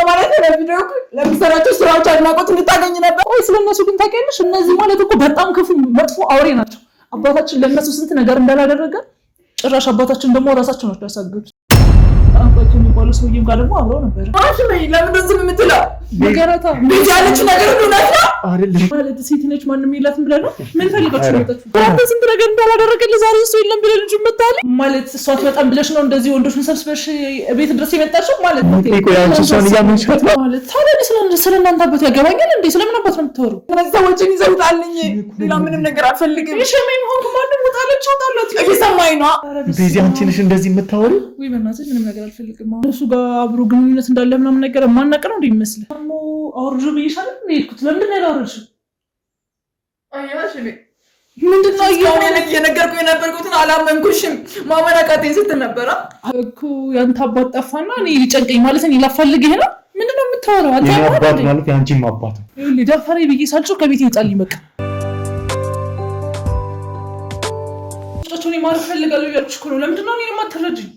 ማለት ነው ቪዲዮ ለምሰራቸው ስራዎች አድናቆት እንድታገኝ ነበር። ወይ ስለነሱ ግን ታውቂያለሽ እነዚህ ማለት እኮ በጣም ክፉ መጥፎ አውሬ ናቸው። አባታችን ለነሱ ስንት ነገር እንዳላደረገ ጭራሽ አባታችን ደግሞ ራሳቸው ነው ያሳገዱት። አባታችን የሚባለው ሰውዬም ጋር ደግሞ አብረው ነበር። አሽ ነኝ ለምን ዝም የምትለው ነገራታ ምን ያለች ነገር ነው አይደል? ማለት ሴት ነች ማንም የላትም ብለህ ነው ምን ፈልጋችሁ ነው የመጣችው? አንተ ስንት ነገር እንዳላደረገልህ ዛሬ እሱ የለም ብለህ ልጅ መጣለ ማለት እሷት በጣም ብለሽ ነው እንደዚህ ወንዶችን ሰብስበሽ ቤት ድረስ የመጣችው ማለት ነው። እኮ ያንቺ ሰውን ያመንሽት ማለት ታዲያ ስለእናንተ አባት ያገባኛል እንዴ? ስለምን አባት ነው የምትወሩ? እነዚህ ሰዎችን ይዘውጣልኝ ሌላ ምንም ነገር አልፈልግም። እሺ ሆንኩ ማንም ወጣለች ወጣለች እየሰማኝ ነው። ቤዚ አንቺ ነሽ እንደዚህ የምታወሪው? ወይ በእናትህ ምንም ነገር አልፈልግም። እሱ ጋር አብሮ ግንኙነት እንዳለ ምናምን ነገር ማናቀ ነው እንዴ ይመስል ደግሞ አውርጆ ብይሻል እንዴ? እኩት ለምን ያላወርሽ? አያሽ ምንድነው እየነገርኩኝ የነበርኩትን አላመንኩሽም። ማመናቃቴን ስትል ነበረ እኮ ያንተ አባት ጠፋና እኔ ሊጨንቀኝ ማለት ነው ላፈልግህ ነው። ምንድነው የምታወራው? አንተ አባት ማለት ያንቺም አባት ነው። ሊዳፈሬ ብዬ ሳልጮህ ከቤት ይወጣልኝ በቃ ጫቹኒ ማለት ፈልጋለሁ ያልኩሽ እኮ ነው። ለምንድነው እኔን የማትረጂኝ?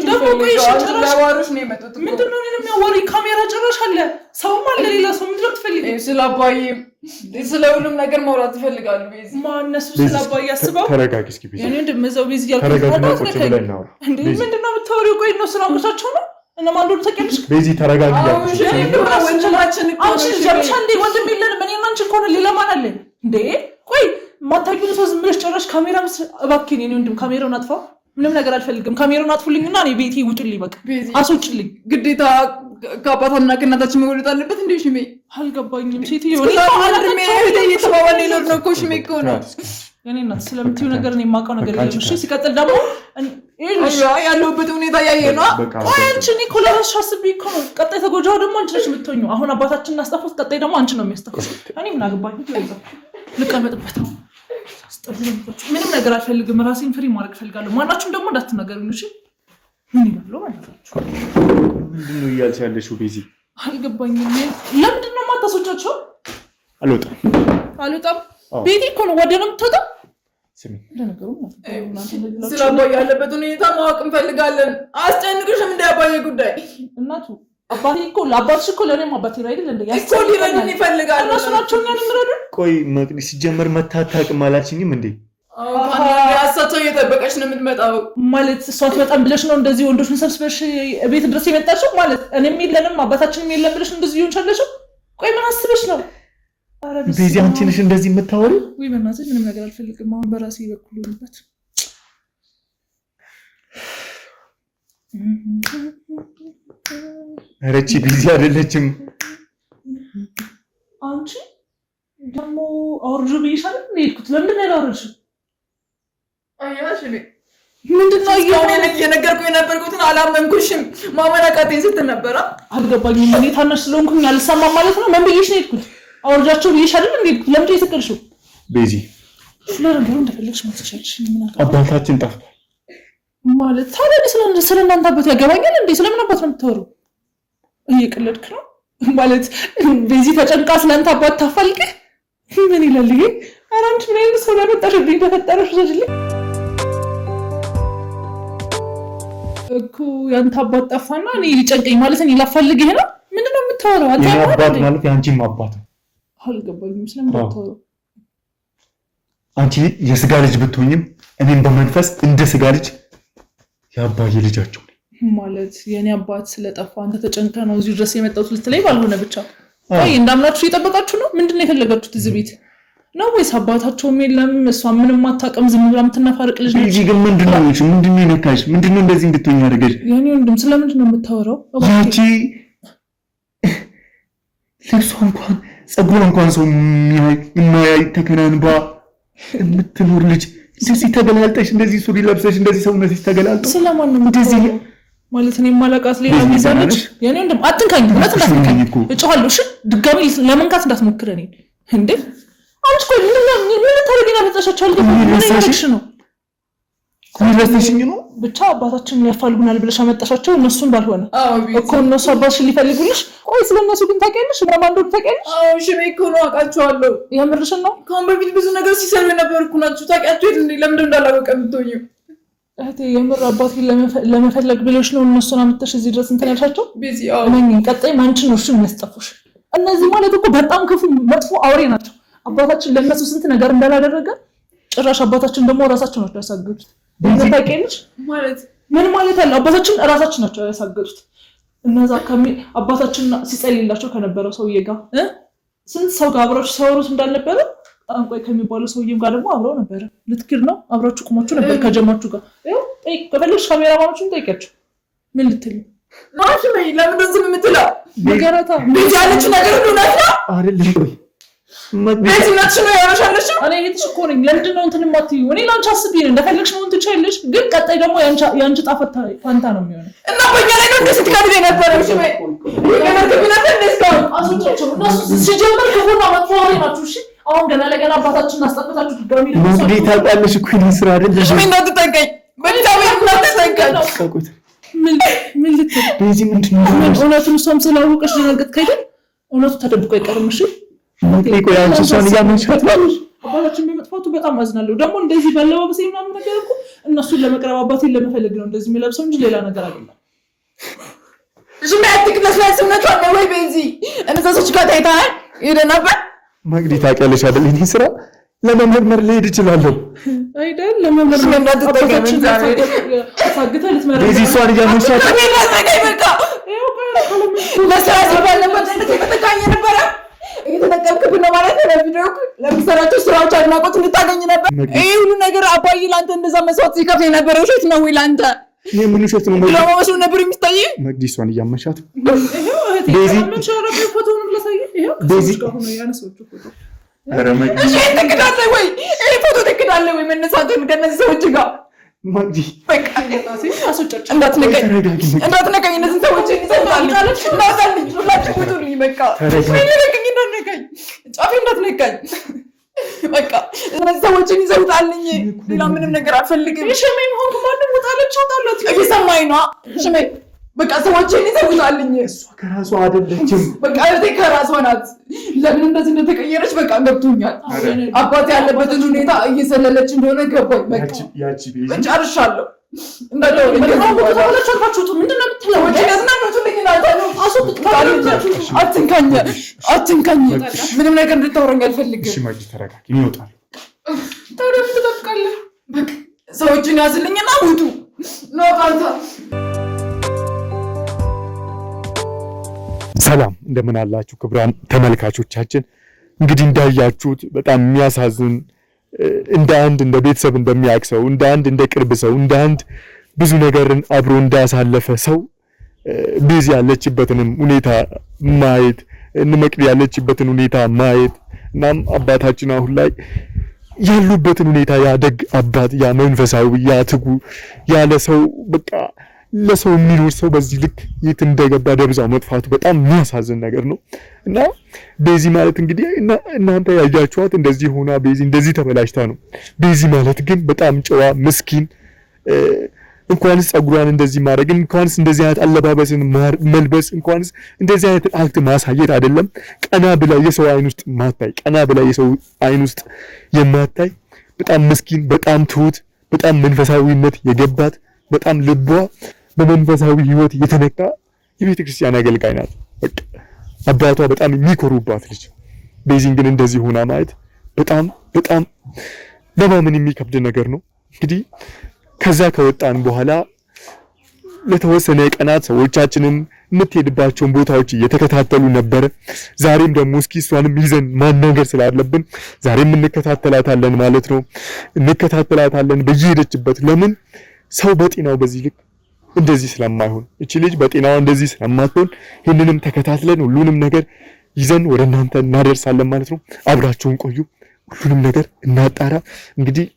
ደግሞ ቆይሽ ጨራሽ ነው የመጡት። ምንድነው እኔን የሚያወሪ ካሜራ ጨራሽ አለ ሰውም አለ ሌላ ሰው ምንድነው ትፈልጊ? ስለ አባዬ ስለ ሁሉም ነገር ማውራት ትፈልጋለሁ። ቤዚ ማነሱ ስለ አባዬ አስበው ተረጋጊ እስኪ ቤዚ። እኔ እንደምዘው ቤዚ ያልኩት ምንድነው የምታወሪው? ቆይ ነው ስራ ብቻቸው ነው እና ማን እንደሆነ ታውቂያለሽ? ቤዚ ተረጋጊ ያልኩሽ ወንድማችን እኮ አንቺ ጀምሻ እንዴ ወንድም የለንም እኔ እና አንቺ እኮ ነው ሌላ ማን አለ እንዴ? ቆይ ማታውቂው ሰው ዝም ብለሽ ጨራሽ ካሜራ እባክህ እኔ ወንድም ካሜራውን አጥፋው። ምንም ነገር አልፈልግም። ካሜራውን አጥፉልኝና እኔ ቤቴ ውጡልኝ በቃ አስወጪልኝ። ግዴታ ከአባቷና ከእናታችን መወለድ አለበት እንዴ? ሽሜ አልገባኝም። ሴትዮ አንድሜ እየተባባልን የኖር ነው እኮ ሽሜ እኮ ነው የኔ እናት። ስለምትይው ነገር እኔ የማውቀው ነገር የለም። እሺ ሲቀጥል ደግሞ ያለሁበት ሁኔታ ያየ ነው። ቆይ አንቺ እኔ እኮ ለራስሽ አስቤ እኮ ነው። ቀጣይ ተጎጃው ደግሞ አንቺ ነሽ የምትሆኚው። አሁን አባታችንን እናስጠፉት፣ ቀጣይ ደግሞ አንቺ ነው የሚያስጠፉት። እኔ ምን አገባኝ? ልቀመጥበት ነው። ምንም ነገር አልፈልግም። ራሴን ፍሪ ማድረግ እፈልጋለሁ። ማናችሁም ደግሞ እንዳትናገሩኝ እሺ? ምን ይላሉ ማለት ነው? ምንድነው እያልሽ ያለሽው ቤዚ? አልገባኝም። ለምንድነው የማታስወጫቸው? አልወጣም። ቤቴ እኮ ነው። ወደ ነው የምትወጣው? ስሚ ለነገሩ ስለ አባዬ ያለበት ሁኔታ ማወቅ እንፈልጋለን። አስጨንቅሽም እንደ አባዬ ጉዳይ እናቱ አባቴ እኮ ለአባትሽ እኮ ለእኔም አባቴ ነው አይደል? እኮ ሊረዱን ይፈልጋሉ። እነሱ ናቸው እኛን የሚረዱን። ቆይ መቅዲ ሲጀመር መታታቅም አላችኝም እንዴ? ያሳቸው እየጠበቀች ነው የምትመጣው ማለት እሷት በጣም ብለሽ ነው እንደዚህ ወንዶችን ሰብስበሽ ቤት ድረስ የመጣችው ማለት እኔም የለንም አባታችንም የለም ብለሽ እንደዚህ ይሆንሻለሽው። ቆይ ምን አስበሽ ነው? ቤዚ አንቺ ነሽ እንደዚህ የምታወሪው? ወይ በእናትህ ምንም ነገር አልፈልግም። አሁን በራሴ በኩል ሆነበት ረቺ ቤዚ አይደለችም። አንቺ ደግሞ አውርጆ ብይሻል እንዴ? እኩት ለምን ያላወርሽ? አያሽ ምንድነው እየነገርኩኝ የነበርኩትን አላመንኩሽም። ማመናቃቴን ስትል ነበረ አልገባኝም። እኔ ታናሽ ስለሆንኩኝ አልሰማም ማለት ነው። ምን ብዬሽ ነው የሄድኩት? አውርጃቸው ብይሻል እንዴ? ለምን የሰቀልሽው? ቤዚ ስለነገሩ እንደፈለግሽ ማትቻልሽ ምን አለ? አባታችን ጠፍቷል ማለት ታዲያ ስለእናንተ አባት ያገባኛል እንዴ? ስለምን አባት ነው የምታወሩ? እየቀለድክ ነው ማለት ቤዚ ተጨንቃ ስለአንተ አባት ታፋልቅህ ምን ይላል ይሄ? ኧረ አንቺ ምን አይነት ሰው ለመጣሽብኝ ተፈጠረሽ ዘጅልኝ እኮ ያንተ አባት ጠፋና እኔ ሊጨንቀኝ ማለት እኔ ላፋልግህ ነው። ምንድነው የምታወራው? አንተ አባት ማለት ያንቺም አባት ነው። አልገባኝም። ስለምን ታወራው? አንቺ የስጋ ልጅ ብትሆኝም እኔም በመንፈስ እንደ ስጋ ልጅ የአባዬ ልጃቸው ማለት የኔ አባት ስለጠፋ አንተ ተጨንቀህ ነው እዚህ ድረስ የመጣሁት ልትለኝ ባልሆነ ብቻ አይ እንዳምላችሁ እየጠበቃችሁ ነው። ምንድነው የፈለጋችሁት እዚህ ቤት ነው ወይስ አባታቸውም የለም እሷ ምንም አታውቅም ዝም ብላ የምትነፋርቅ ልጅ ነች? እዚህ ግን ምንድነው የነካሽ? ምንድነው እንደዚህ እንድትሆኝ ያደረገሽ? የኔ ወንድም ስለምንድን ነው የምታወራው? ያቺ ልብሷ እንኳን ጸጉሯ እንኳን ሰው የማያይ ተከናንባ የምትኖር ልጅ እንደዚህ ተገላልጠሽ እንደዚህ ሱሪ ለብሰሽ እንደዚህ ሰውነትሽ ተገላልጦ ስለማን ነው እንደዚህ ማለት ነው? የማላውቃት ሌላ ሚዛነች የኔ ወንድም አትንካኝ። እውነት እንዳትነካኝ እጮሃለሁ። እሺ ድጋሚ ለመንካት እንዳትሞክር እኔ እንዴ አንቺ ቆይ ምን ታረጊና መጣሻቸው አልገባኝ። ምን ይልሽ ነው? ኩለስተሽኝ ነው ብቻ አባታችንን ያፋልጉናል ብለሽ አመጣሻቸው እነሱን ባልሆነ እኮ እነሱ አባትሽን ሊፈልጉልሽ። ቆይ ስለነሱ ግን ታውቂያለሽ? ማን እንደሆነ ታውቂያለሽ? አዎ ሽሜ እኮ ነው አውቃቸዋለሁ። የምርሽን ነው? ከአሁን በፊት ብዙ ነገር ሲሰሩ የነበርኩ ናቸው። ታውቂያቸው እንዴ? ለምን እንዳላወቀ የምትሆኚው እህቴ የምር አባቴን ለመፈለግ ብለሽ ነው እነሱን አምጥተሽ እዚህ ድረስ እንትን ያልሻቸው? ቀጣይ ማንችን ነው እሱ የሚያስጠፉሽ። እነዚህ ማለት እኮ በጣም ክፉ መጥፎ አውሬ ናቸው። አባታችን ለእነሱ ስንት ነገር እንዳላደረገ ጭራሽ አባታችን ደግሞ ራሳቸው ናቸው ያሳገዱት። ታውቂያለሽ ማለት ምን ማለት አለ? አባታችን ራሳችን ናቸው ያሳገዱት። እነዛ አባታችን ሲጸልይላቸው ከነበረው ሰውዬ ጋር ስንት ሰው ጋር አብራችሁ ሲያወሩት እንዳልነበረ ጠንቋይ ከሚባለው ሰውዬም ጋር ደግሞ አብረው ነበረ። ልትክድ ነው አብራችሁ ቁማችሁ ነበር ከጀማችሁ ጋር። ጠይቅ ከፈለግሽ ካሜራማኖችን ጠይቂያቸው። ምን ልትል ማሽ ወይ ለምን እንደዚህ የምትለው ነገራታ ቤት ያለች ነገር እውነት ነው አይደል? ቤት ነች ነው ያረሻለሽ። እኔ እህትሽ እኮ ነኝ። ለምንድን ነው እንትን የማትይው? እኔ ላንቺ አስቤ ነው እንደፈለግሽ ነው እንትን ትችያለሽ፣ ግን ቀጣይ ደግሞ ያንቺ ጣፈታ ፋንታ ነው የሚሆነው እና በእኛ ላይ ነው እንደዚህ ትካድ የነበረው። እሺ ወይ ገና ከቢናተ እንደስካው አሶቻቸው እነሱ ሲጀምር ከሆነ መጥፎሪ ናችሁ። እሺ አሁን ገና ለገና አባታችንን አስጠፍታችሁ ድጋሚ ነው እንግዲህ ታውቃለሽ እኮ ይሄን ስራ አይደል? እሺ ምን እንዳትጠቀኝ በጣም እንዳትጠቀኝ ታውቁት ምን ልትል በዚህ ምንድን ነው እውነቱን እሷም ስላወቀሽ ደነገጥክ አይደል? እውነቱ ተደብቆ አይቀርም። እሺ ቆይ አንቺ እሷን እያመንሻት ነው። አባታችን በመጥፋቱ በጣም አዝናለሁ። ደግሞ እንደዚህ ባለባበሴ ምናምን ነገር እኮ እነሱን ለመቅረብ አባቴን ለመፈለግ ነው እንደዚህ የሚለብሰው እንጂ ሌላ ነገር አይደለም። እሺ ማያትክ ለስላስነቷ ነው ወይ በዚህ እነዛ ሰዎች ጋር ታይታል ይደናበል መግዲ ታውቂያለሽ አይደል? ይሄን ስራ ለመመርመር ልሄድ እችላለሁ አይደል? ለመመርመር እንዳትጠቀም ታግታ ልትመረመር በዚህ እሷን እያመንሻት ነው። ለስራ ሲባል ነበር ተተካኝ ነበር እየተጠቀምክብን ነው ማለት ነው። ቪዲዮ ለምሰራቸው ስራዎች አድናቆት እንድታገኝ ነበር። ይሄ ሁሉ ነገር አባዬ ላንተ እንደዛ መስዋዕት ሲከፍል የነበረው ውሸት ነው ወይ ላንተ? ይሄ ምን ውሸት ነው? ለማመስሉ ነበር የሚታይ መግዲ እሷን እያመንሻት በዚህ ምን ሻራብ ፎቶውን ለሳይ ይሄ ከዚህ ጋር ሆኖ ያነሳው ፎቶ ኧረ መግዲ እሺ ተከታለ ወይ ይሄ ፎቶ ተከታለ ወይ መነሳቱን ከነዚህ ሰዎች ጋር መግዲ በቃ አሶጫጭ እንዳትነቀኝ እነዚህ ሰዎች ይሰጣሉ እንዳታልኝ ሁላችሁ ፎቶልኝ በቃ እንዳትነቀኝ ጫፊ እንዳትነቀኝ በቃ እነዚህ ሰዎችን ይዘውጣልኝ። ሌላ ምንም ነገር አልፈልግም። ሸሜም ሆንኩ ማንም ወጣለች ወጣለች እየሰማኝ ነው። ሸሜ በቃ ሰዎችን ይዘውጣልኝ። እሷ ከራሷ አይደለችም። በቃ እህቴ ከራሷ ናት። ለምን እንደዚህ እንደተቀየረች በቃ ገብቶኛል። አባት ያለበትን ሁኔታ እየሰለለች እንደሆነ ገባኝ። በቃ ያቺ ቤዛ ጨርሻለሁ። አትንካኝ። ምንም ነገር እንድታወራኝ አልፈልግም። እሺ ማግኘት ተረጋጊ። ይወጣል። ሰዎችን ያዝልኝና ውጡ ነው ቃልታ። ሰላም እንደምን አላችሁ ክቡራን ተመልካቾቻችን። እንግዲህ እንዳያችሁት በጣም የሚያሳዝን እንደ ቤተሰብ እንደሚያክሰው እንደ ቅርብ ሰው እንደ ብዙ ነገርን አብሮ እንዳሳለፈ ሰው ቤዚ ያለችበትንም ሁኔታ ማየት መቅዲ ያለችበትን ሁኔታ ማየት እናም አባታችን አሁን ላይ ያሉበትን ሁኔታ ያደግ አባት ያ መንፈሳዊ ያ ትጉ ያለ ሰው በቃ ለሰው የሚኖር ሰው በዚህ ልክ የት እንደገባ ደብዛው መጥፋቱ በጣም የሚያሳዝን ነገር ነው። እና ቤዚ ማለት እንግዲህ እናንተ ያያችኋት እንደዚህ ሆና ቤዚ እንደዚህ ተበላሽታ ነው። ቤዚ ማለት ግን በጣም ጨዋ ምስኪን እንኳንስ ጸጉሯን እንደዚህ ማድረግ እንኳንስ እንደዚህ አይነት አለባበስን መልበስ እንኳንስ እንደዚህ አይነት አክት ማሳየት አይደለም ቀና ብላ የሰው አይን ውስጥ ማታይ ቀና ብላ የሰው አይን ውስጥ የማታይ በጣም ምስኪን በጣም ትሁት በጣም መንፈሳዊነት የገባት በጣም ልቧ በመንፈሳዊ ህይወት የተነካ የቤተ ክርስቲያን አገልጋይ ናት። በቃ አባቷ በጣም የሚኮሩባት ልጅ ቤዚን ግን እንደዚህ ሆና ማየት በጣም ለማመን የሚከብድ ነገር ነው። እንግዲህ ከዛ ከወጣን በኋላ ለተወሰነ ቀናት ሰዎቻችንን የምትሄድባቸውን ቦታዎች እየተከታተሉ ነበር። ዛሬም ደግሞ እስኪ እሷንም ይዘን ማናገር ስላለብን ዛሬም እንከታተላታለን ማለት ነው። እንከታተላታለን በየሄደችበት። ለምን ሰው በጤናው በዚህ ልክ እንደዚህ ስለማይሆን እቺ ልጅ በጤናዋ እንደዚህ ስለማትሆን ይህንንም ተከታትለን ሁሉንም ነገር ይዘን ወደ እናንተ እናደርሳለን ማለት ነው። አብራችሁን ቆዩ፣ ሁሉንም ነገር እናጣራ። እንግዲህ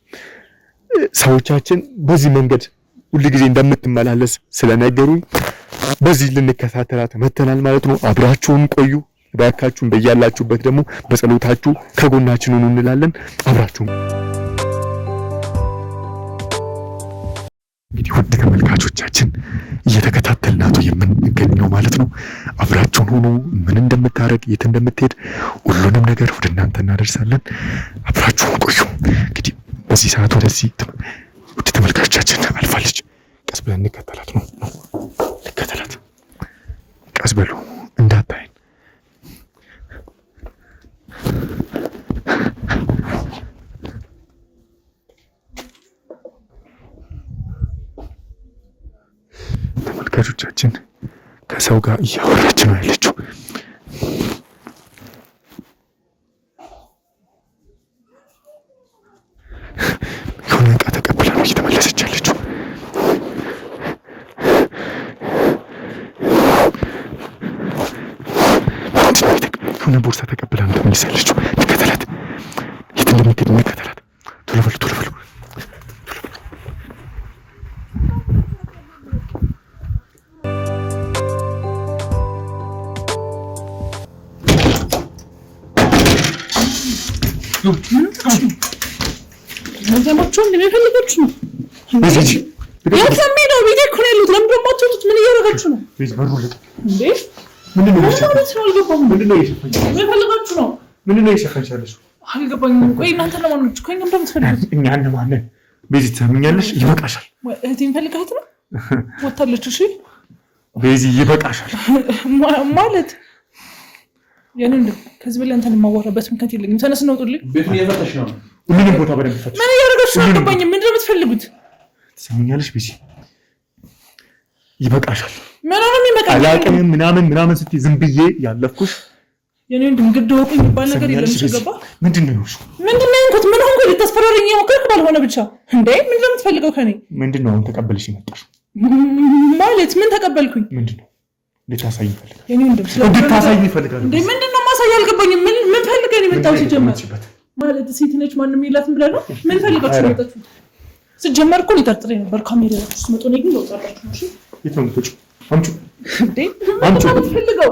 ሰዎቻችን በዚህ መንገድ ሁሉ ጊዜ እንደምትመላለስ ስለነገሩኝ በዚህ ልንከታተላት መተናል ማለት ነው። አብራችሁን ቆዩ እባካችሁን። በያላችሁበት ደግሞ በጸሎታችሁ ከጎናችን ሁኑ እንላለን። አብራችሁን እንግዲህ ውድ ተመልካቾቻችን እየተከታተልናት የምንገኘው ማለት ነው። አብራችሁን ሆኖ ምን እንደምታረግ የት እንደምትሄድ ሁሉንም ነገር ወደ እናንተ እናደርሳለን። አብራችሁን ቆዩ። እንግዲህ በዚህ ሰዓት ወደዚህ ውድ ተመልካቾቻችን አልፋለች። ቀስ ብለን እንከተላት ነው እንከተላት። ቀስ በሉ እንዳታይን። ተመልካቾቻችን ከሰው ጋር እያወራች ነው ያለችው። የሆነ ዕቃ ተቀብላ ነው እየተመለሰች ያለችው። የሆነ ቦርሳ ተቀብላ ነው ተመልሳ ያለችው። እንከተላት፣ የት እንደምትሄድ እንከተላት። ቶሎ በሉ ቶሎ በሉ። ገንዘባቸው እንደሚፈልጋችሁ ነው። የትለሚሄደው ቤቴ እኮ ነው ያሉት። ለምን ደግሞ አትወጡት? ምን እያደረጋችሁ ነው? እንዴ ምንድነው የፈለጋችሁ ነው? ምንድነው የሸፈንሽ ያለሽው? አልገባኝም። ቆይ እናንተ ለማን ነው? ቆይ እንደም ትፈልጉት? እኛ ለማን? ቤዚ ትሰምኛለሽ? ይበቃሻል። እህቴን ፈልጋት ነው ወጣለች። እሺ ቤዚ ይበቃሻል ማለት ያን እንደ ከዚህ በላይ አንተን የማዋራበት ምክንያት የለኝም። ተነስ ነው ጥልኝ። ቤቱን እየፈተሽ ነው። ምንም ቦታ በደንብ ፈተሽ። ምን እያደረጋችሁ ነው? አልገባኝም። ምንድነው የምትፈልጉት? ትሰምኛለሽ? ቤዚ ይበቃሻል። ምን ነው የሚበቃኝ? አላውቅም ምናምን ስትይ ዝም ብዬ ያለፍኩሽ። የኔ እንደ ግድ ወቁ የሚባል ነገር የለም። ተገባ። ምንድነው እንኩት? ምን ሆንኩ? ልታስፈራረኝ የሞከርክ ባልሆነ ብቻ እንዴ። ምንድነው የምትፈልገው ከኔ? ምንድነው አሁን ተቀበልሽ ይመጣሽ ማለት? ምን ተቀበልኩኝ? ምንድነው ልታሳይ ይፈልጋል? የኔ ልታሳይ ይፈልጋል እንዴ? ምንድነው ማሳይ? አልገባኝም። ምን ፈልገህ ነው የመጣው? ሲጀመር ማለት ሴት ነች ማንም የላትም ብለህ ነው? ምን ፈልጋችሁ ነው የመጣችሁት? ሲጀመር እኮ ሊጠርጥረኝ ነበር ካሜራ ውስጥ መጥቶ ነው ግን ወጣላችሁ ነው። እሺ የት ነው የምትወጪው? አምጪ እንዴ! ምንድነው የምትፈልገው?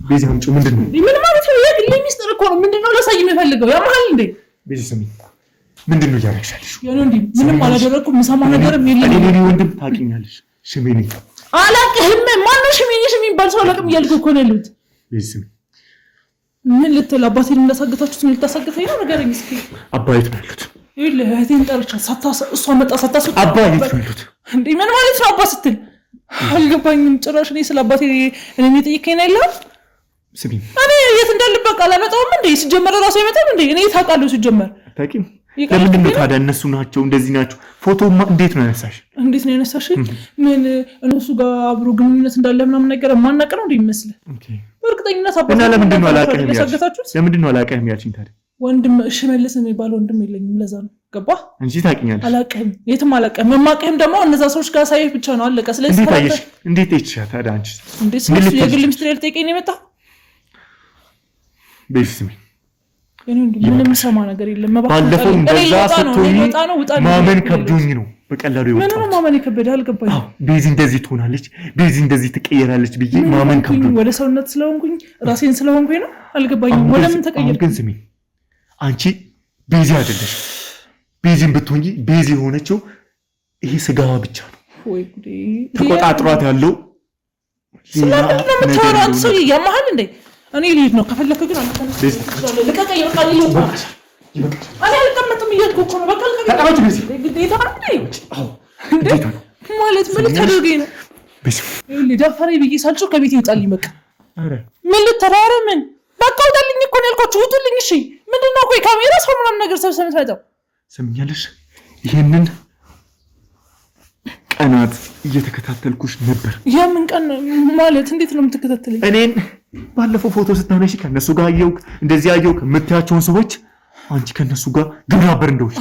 ቤዚ አምጪው። ምንድነው? ምን ማለት ነው? የግል ሚስጥር እኮ ነው። ምንድነው ላሳይ የምፈልገው? ያማል እንዴ? ቤዚ ስሚ፣ ምንድነው እያደረግሻለሽ? ያኔ እንዴ ምንም አላደረኩም። ምሳማ ነገርም የለም። እኔ ወንድም ታውቂኛለሽ። ሽሜ ነኝ። አላውቅህም። ማነው ሽሜ የሚባል ሰው አላውቅም እያልኩ እኮ ነው ያሉት። ቤዚ ስሚ፣ ምን ልትል አባቴን እንዳሳገታችሁት ምን ልታሳገተኝ ነው? ንገረኝ እስኪ። አባዬ ነው ያሉት። ይኸውልህ እህቴን ጠርቻት እሷ መጣ ሳታስወጣ አባዬ ነው ያሉት። እንዴ ምን ማለት ነው? አባ ስትል አልገባኝም ጭራሽ። እኔ ስለ አባቴ እኔ ጠይቄኝ ነው ያለው። ስሚ፣ እኔ የት እንዳልበቃ አላመጣውም እንዴ? ሲጀመር ራሱ አይመጣም እንዴ? እኔ ታውቃለሁ ሲጀመር። አታውቂም? ለምንድን ነው ታዲያ? እነሱ ናቸው እንደዚህ ናቸው። ፎቶማ እንዴት ነው ያነሳሽ? እንዴት ነው ያነሳሽ? ምን እነሱ ጋር አብሮ ግንኙነት እንዳለ ምናምን ነገር ማናቀ ነው እንዴ ይመስልህ? በእርግጠኝነት አባቴ። እና ለምንድን ነው አላውቅህም ያልሽኝ? ለምንድን ነው አላውቅህም ያልሽኝ ታዲያ? ወንድም ሽመልስ የሚባል ወንድም የለኝም። ለዛ ነው ገባህ እንጂ ታውቂኛለሽ። አላውቅህም፣ የትም አላውቅህም። የማውቅህም ደግሞ እነዛ ሰዎች ጋር ሳይህ ብቻ ነው አለቀ። ስለዚህ እንዴት አየሽ? እንዴት አይተሻ ታዲያ? አንቺ እንዴት ነው የግል ሚስጥር ልጠይቀኝ ነው የመጣው? ቤዚ ስሚ፣ ምንም ሰማ ነገር የለም። ባለፈው እንደዛ ስትሆኚ ማመን ከብዶኝ ነው በቀላሉ ይወጣው። ምንም ማመን ከበደ አልገባኝም። ቤዚ እንደዚህ ትሆናለች፣ ቤዚ እንደዚህ ትቀየራለች ብዬ ማመን ከብዶኝ ወደ ሰውነት ስለሆንኩኝ ራሴን ስለሆንኩኝ ነው። አልገባኝም። ወደ ምን ተቀየርኩ? ግን ስሚ፣ አንቺ ቤዚ አይደለሽ። ቤዚን ብትሆኚ ቤዚ የሆነችው ይሄ ስጋዋ ብቻ ነው። ወይ ጉዴ! ተቆጣጥሯት ያለው ስለምንድን ነው የምታወራው? አንተ ሰውዬ ያማሃል እንዴ? እኔ ልሂድ ነው ከፈለክ ግን አንተ ልቀቀኝ። በቃ ልሂድ ነው። እኔ አልቀመጥም እያልኩ እኮ ነው። በቃ ተቀመጭ። ቤዚ ግዴታ ማለት ምን ልታደርገኝ ነው? ደፈረኝ ብዬ ሳልጮህ ከቤት ይውጣልኝ። በቃ ምን ልትራረ ምን በቃ ውጣልኝ እኮ ነው ያልኳችሁ። ውጡልኝ። እሺ ምንድን ነው? ቆይ ካሜራ ሰው ምናምን ነገር ሰብሰብ የምትመጣው ሰምኛለሽ? ይሄንን ቀናት እየተከታተልኩሽ ነበር። የምን ቀን ማለት? እንዴት ነው የምትከታተለኝ? እኔን ባለፈው ፎቶ ስታነሺ ከነሱ ጋር አየሁ፣ እንደዚህ አየሁ ከምታያቸውን ሰዎች አንቺ ከነሱ ጋር ግብረ አበር እንደውሽ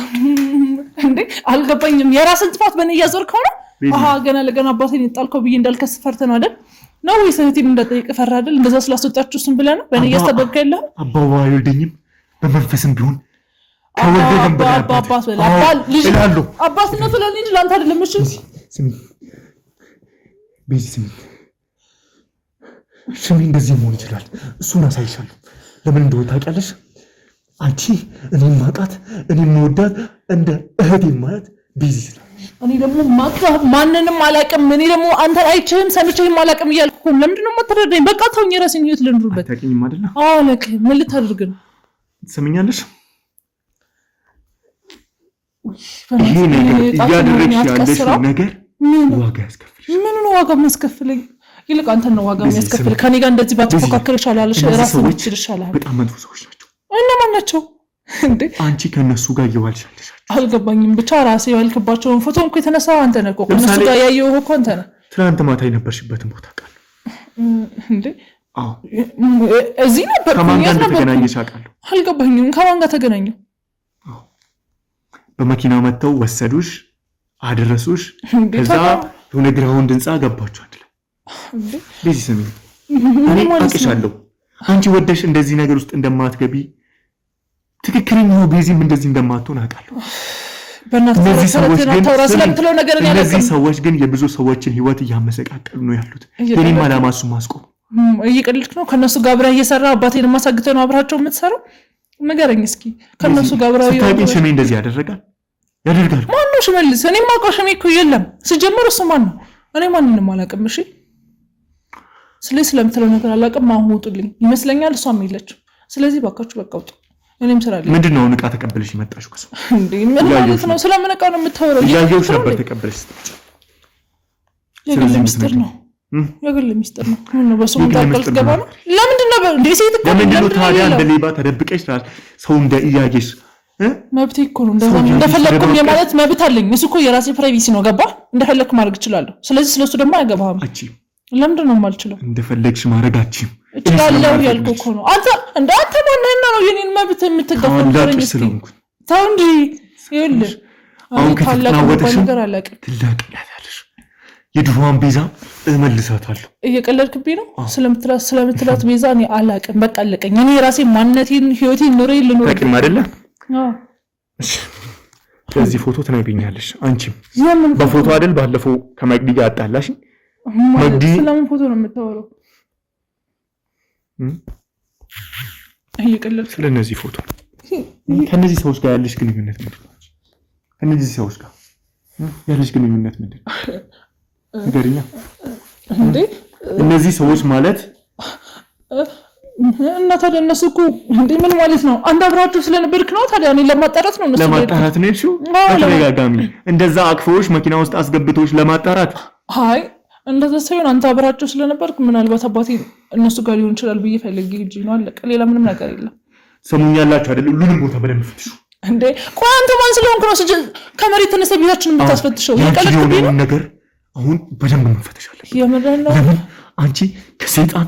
እንዴ? አልገባኝም። የራስን ጥፋት በእኔ እያዞርከው ነው? አሃ ገና ለገና አባቴን ይጣልከው ብዬ እንዳልከስ ፈርተህ ነው አይደል? ነው ወይስ እህቴን እንዳጠይቅ ፈርተህ አይደል? እንደዛ ስላስወጣችሁ እሱን ብለህ ነው በእኔ እያስተበብከ ያለህ? አባባ አይወልደኝም በመንፈስም ቢሆን ከወለደም አባት አባትነቱ ለእኔ እንጂ ለአንተ አይደለም። እሺ ስሚ ቤዚ ስሚ፣ ሽሜ እንደዚህ መሆን ይችላል። እሱን አሳይሻለሁ። ለምን እንደሆነ ታውቂያለሽ? አንቺ እኔን ማጣት እኔን መወዳት እንደ እህቴ ማየት ቤዚ ስለ እኔ ደግሞ ማንንም አላውቅም። እኔ ደግሞ አንተን አይቼህም ሰምቼህም አላውቅም እያልኩ እኮ ለምንድን ነው የማትረዳኝ? በቃ ተውኝ፣ የራሴን ህይወት ልኑርበት። አታውቂኝም አይደለ? አላውቅም። ምን ልታደርግ ነው? ትሰሚኛለሽ? ይሄ ነገር እያደረግሽ ያለሽው ነገር ዋጋ ያስከፍልሽ። ምን ነው ዋጋ የሚያስከፍለኝ? ይልቅ አንተ ነው ዋጋ የሚያስከፍል። ከኔ ጋር እንደዚህ ባትፎካከር ይሻላል። ራስህ ብትችል ይሻላል። በጣም መጥፎ ሰዎች ናቸው። እነማን ናቸው እንዴ? አንቺ ከነሱ ጋር እየዋልሻለሽ። አልገባኝም። ብቻ ራስህ ያልክባቸውን ፎቶ እንኳን የተነሳው አንተ ነህ እኮ። ከነሱ ጋር ያየው እኮ አንተ ነህ። ትናንት ማታ የነበርሽበትን ቦታ አውቃለሁ እንዴ? አዎ እዚህ ነበር። ከማን ጋር ተገናኘሽ አውቃለሁ። አልገባኝም። ከማን ጋር ተገናኘው? አዎ በመኪና መጥተው ወሰዱሽ፣ አደረሱሽ። ከዛ የሆነ ግራውንድ ህንጻ ገባችሁ አይደል? ቤዚ ስሚ፣ እኔ አውቅሻለሁ። አንቺ ወደሽ እንደዚህ ነገር ውስጥ እንደማትገቢ ትክክለኛው ቤዚም እንደዚህ እንደማትሆን አውቃለሁ። እነዚህ ሰዎች ግን የብዙ ሰዎችን ህይወት እያመሰቃቀሉ ነው ያሉት። የኔም ዓላማ እሱ ማስቆም። እየቀለድክ ነው? ከነሱ ጋር አብረህ እየሰራ አባቴን ማሳግተህ ነው አብራቸው የምትሰራው? ንገረኝ እስኪ። ከነሱ ጋር አብረህ ስታውቂኝ ሽሜ እንደዚህ ያደርጋል? ማን ነው ሽመልስ? እኔ የማውቀው ሽሜ እኮ የለም ሲጀመር። እሱ ማን ነው? እኔ ማንንም አላውቅም። እሺ ስለምትለው ነገር አላውቅም። አሁን ውጡልኝ። ይመስለኛል እሷም የለችም። ስለዚህ ባካችሁ በቃ ውጡ። እኔም ስራ አለኝ። ምንድነው ዕቃ ተቀበለሽ የመጣሽው? ከሰው እንዴ ምን ማለት ነው? ስለምን ዕቃ ነው የምታወራው? ያየሁሽ ነበር ተቀበለሽ ስትመጪ። የግል ሚስጥር ነው። የግል ሚስጥር ነው። ምን ነው በሰው ታውቃለሽ? ገባ ነው። ለምንድን ነው እንዴ ሴት እኮ ለምንድን ነው ታዲያ እንደ ሌባ ተደብቀሽ ሰው እንደ እያየሽ መብቴ እኮ ነው። እንደፈለኩ የማለት መብት አለኝ። እሱ እኮ የራሴ ፕራይቬሲ ነው። ገባ? እንደፈለኩ ማድረግ እችላለሁ። ስለዚህ ስለሱ ደግሞ አያገባህም። ለምንድን ነው የማልችለው? እንደፈለግሽ ማድረጋችሁ እችላለሁ ያልኩህ እኮ ነው። አንተ ማንነና ነው የኔን መብት የምትገፋው? ተው እንጂ ይኸውልህ፣ አሁን ከተናወጥሽ ነገር አላውቅም። ትላቀያለሽ። የድሮዋን ቤዛ እመልሳታለሁ። እየቀለድክብኝ ነው። ስለምትላት ቤዛ እኔ አላውቅም። በቃ አለቀኝ። እኔ የራሴ ማንነቴን ህይወቴን ኑሬን ልኖር ታውቂም አይደለ? እሺ ስለዚህ ፎቶ ትነግሪኛለሽ። አንቺም በፎቶ አይደል ባለፈው ከመቅዲ ጋር አጣላሽ? መቅዲ ስለምን ፎቶ ነው የምታወራው? እየቀለድክ ስለነዚህ ፎቶ ከነዚህ ሰዎች ጋር ያለሽ ግንኙነት ምንድን ነው? ከነዚህ ሰዎች ጋር ያለሽ ግንኙነት ምንድን ነው? ንገሪኛ እንዴ። እነዚህ ሰዎች ማለት እና ታዲያ እነሱ እኮ እንዴ ምን ማለት ነው? አንድ አብራችሁ ስለነበርክ ነው። ታዲያ እኔ ለማጣራት ነው። ለማጣራት ነው እሺ። በተደጋጋሚ እንደዛ አቅፎሽ መኪና ውስጥ አስገብቶሽ ለማጣራት? አይ እንደዛ ሳይሆን አንተ አብራችሁ ስለነበርክ ምናልባት አባቴ እነሱ ጋር ሊሆን ይችላል ብዬ ፈልጌ እንጂ ነው። አለቀ። ሌላ ምንም ነገር የለም። ሰሙኛላችሁ አይደል? ሁሉንም ቦታ በደንብ ፍትሹ። እንዴ ቆይ አንተ ማን ስለሆንክ ነው ከመሬት ተነስተህ ቤታችንን የምታስፈትሸው? የቀለድክ ነው ነገር አሁን በደንብ መፈተሽ አለብሽ። የምርህን ነው? አንቺ ከሰይጣን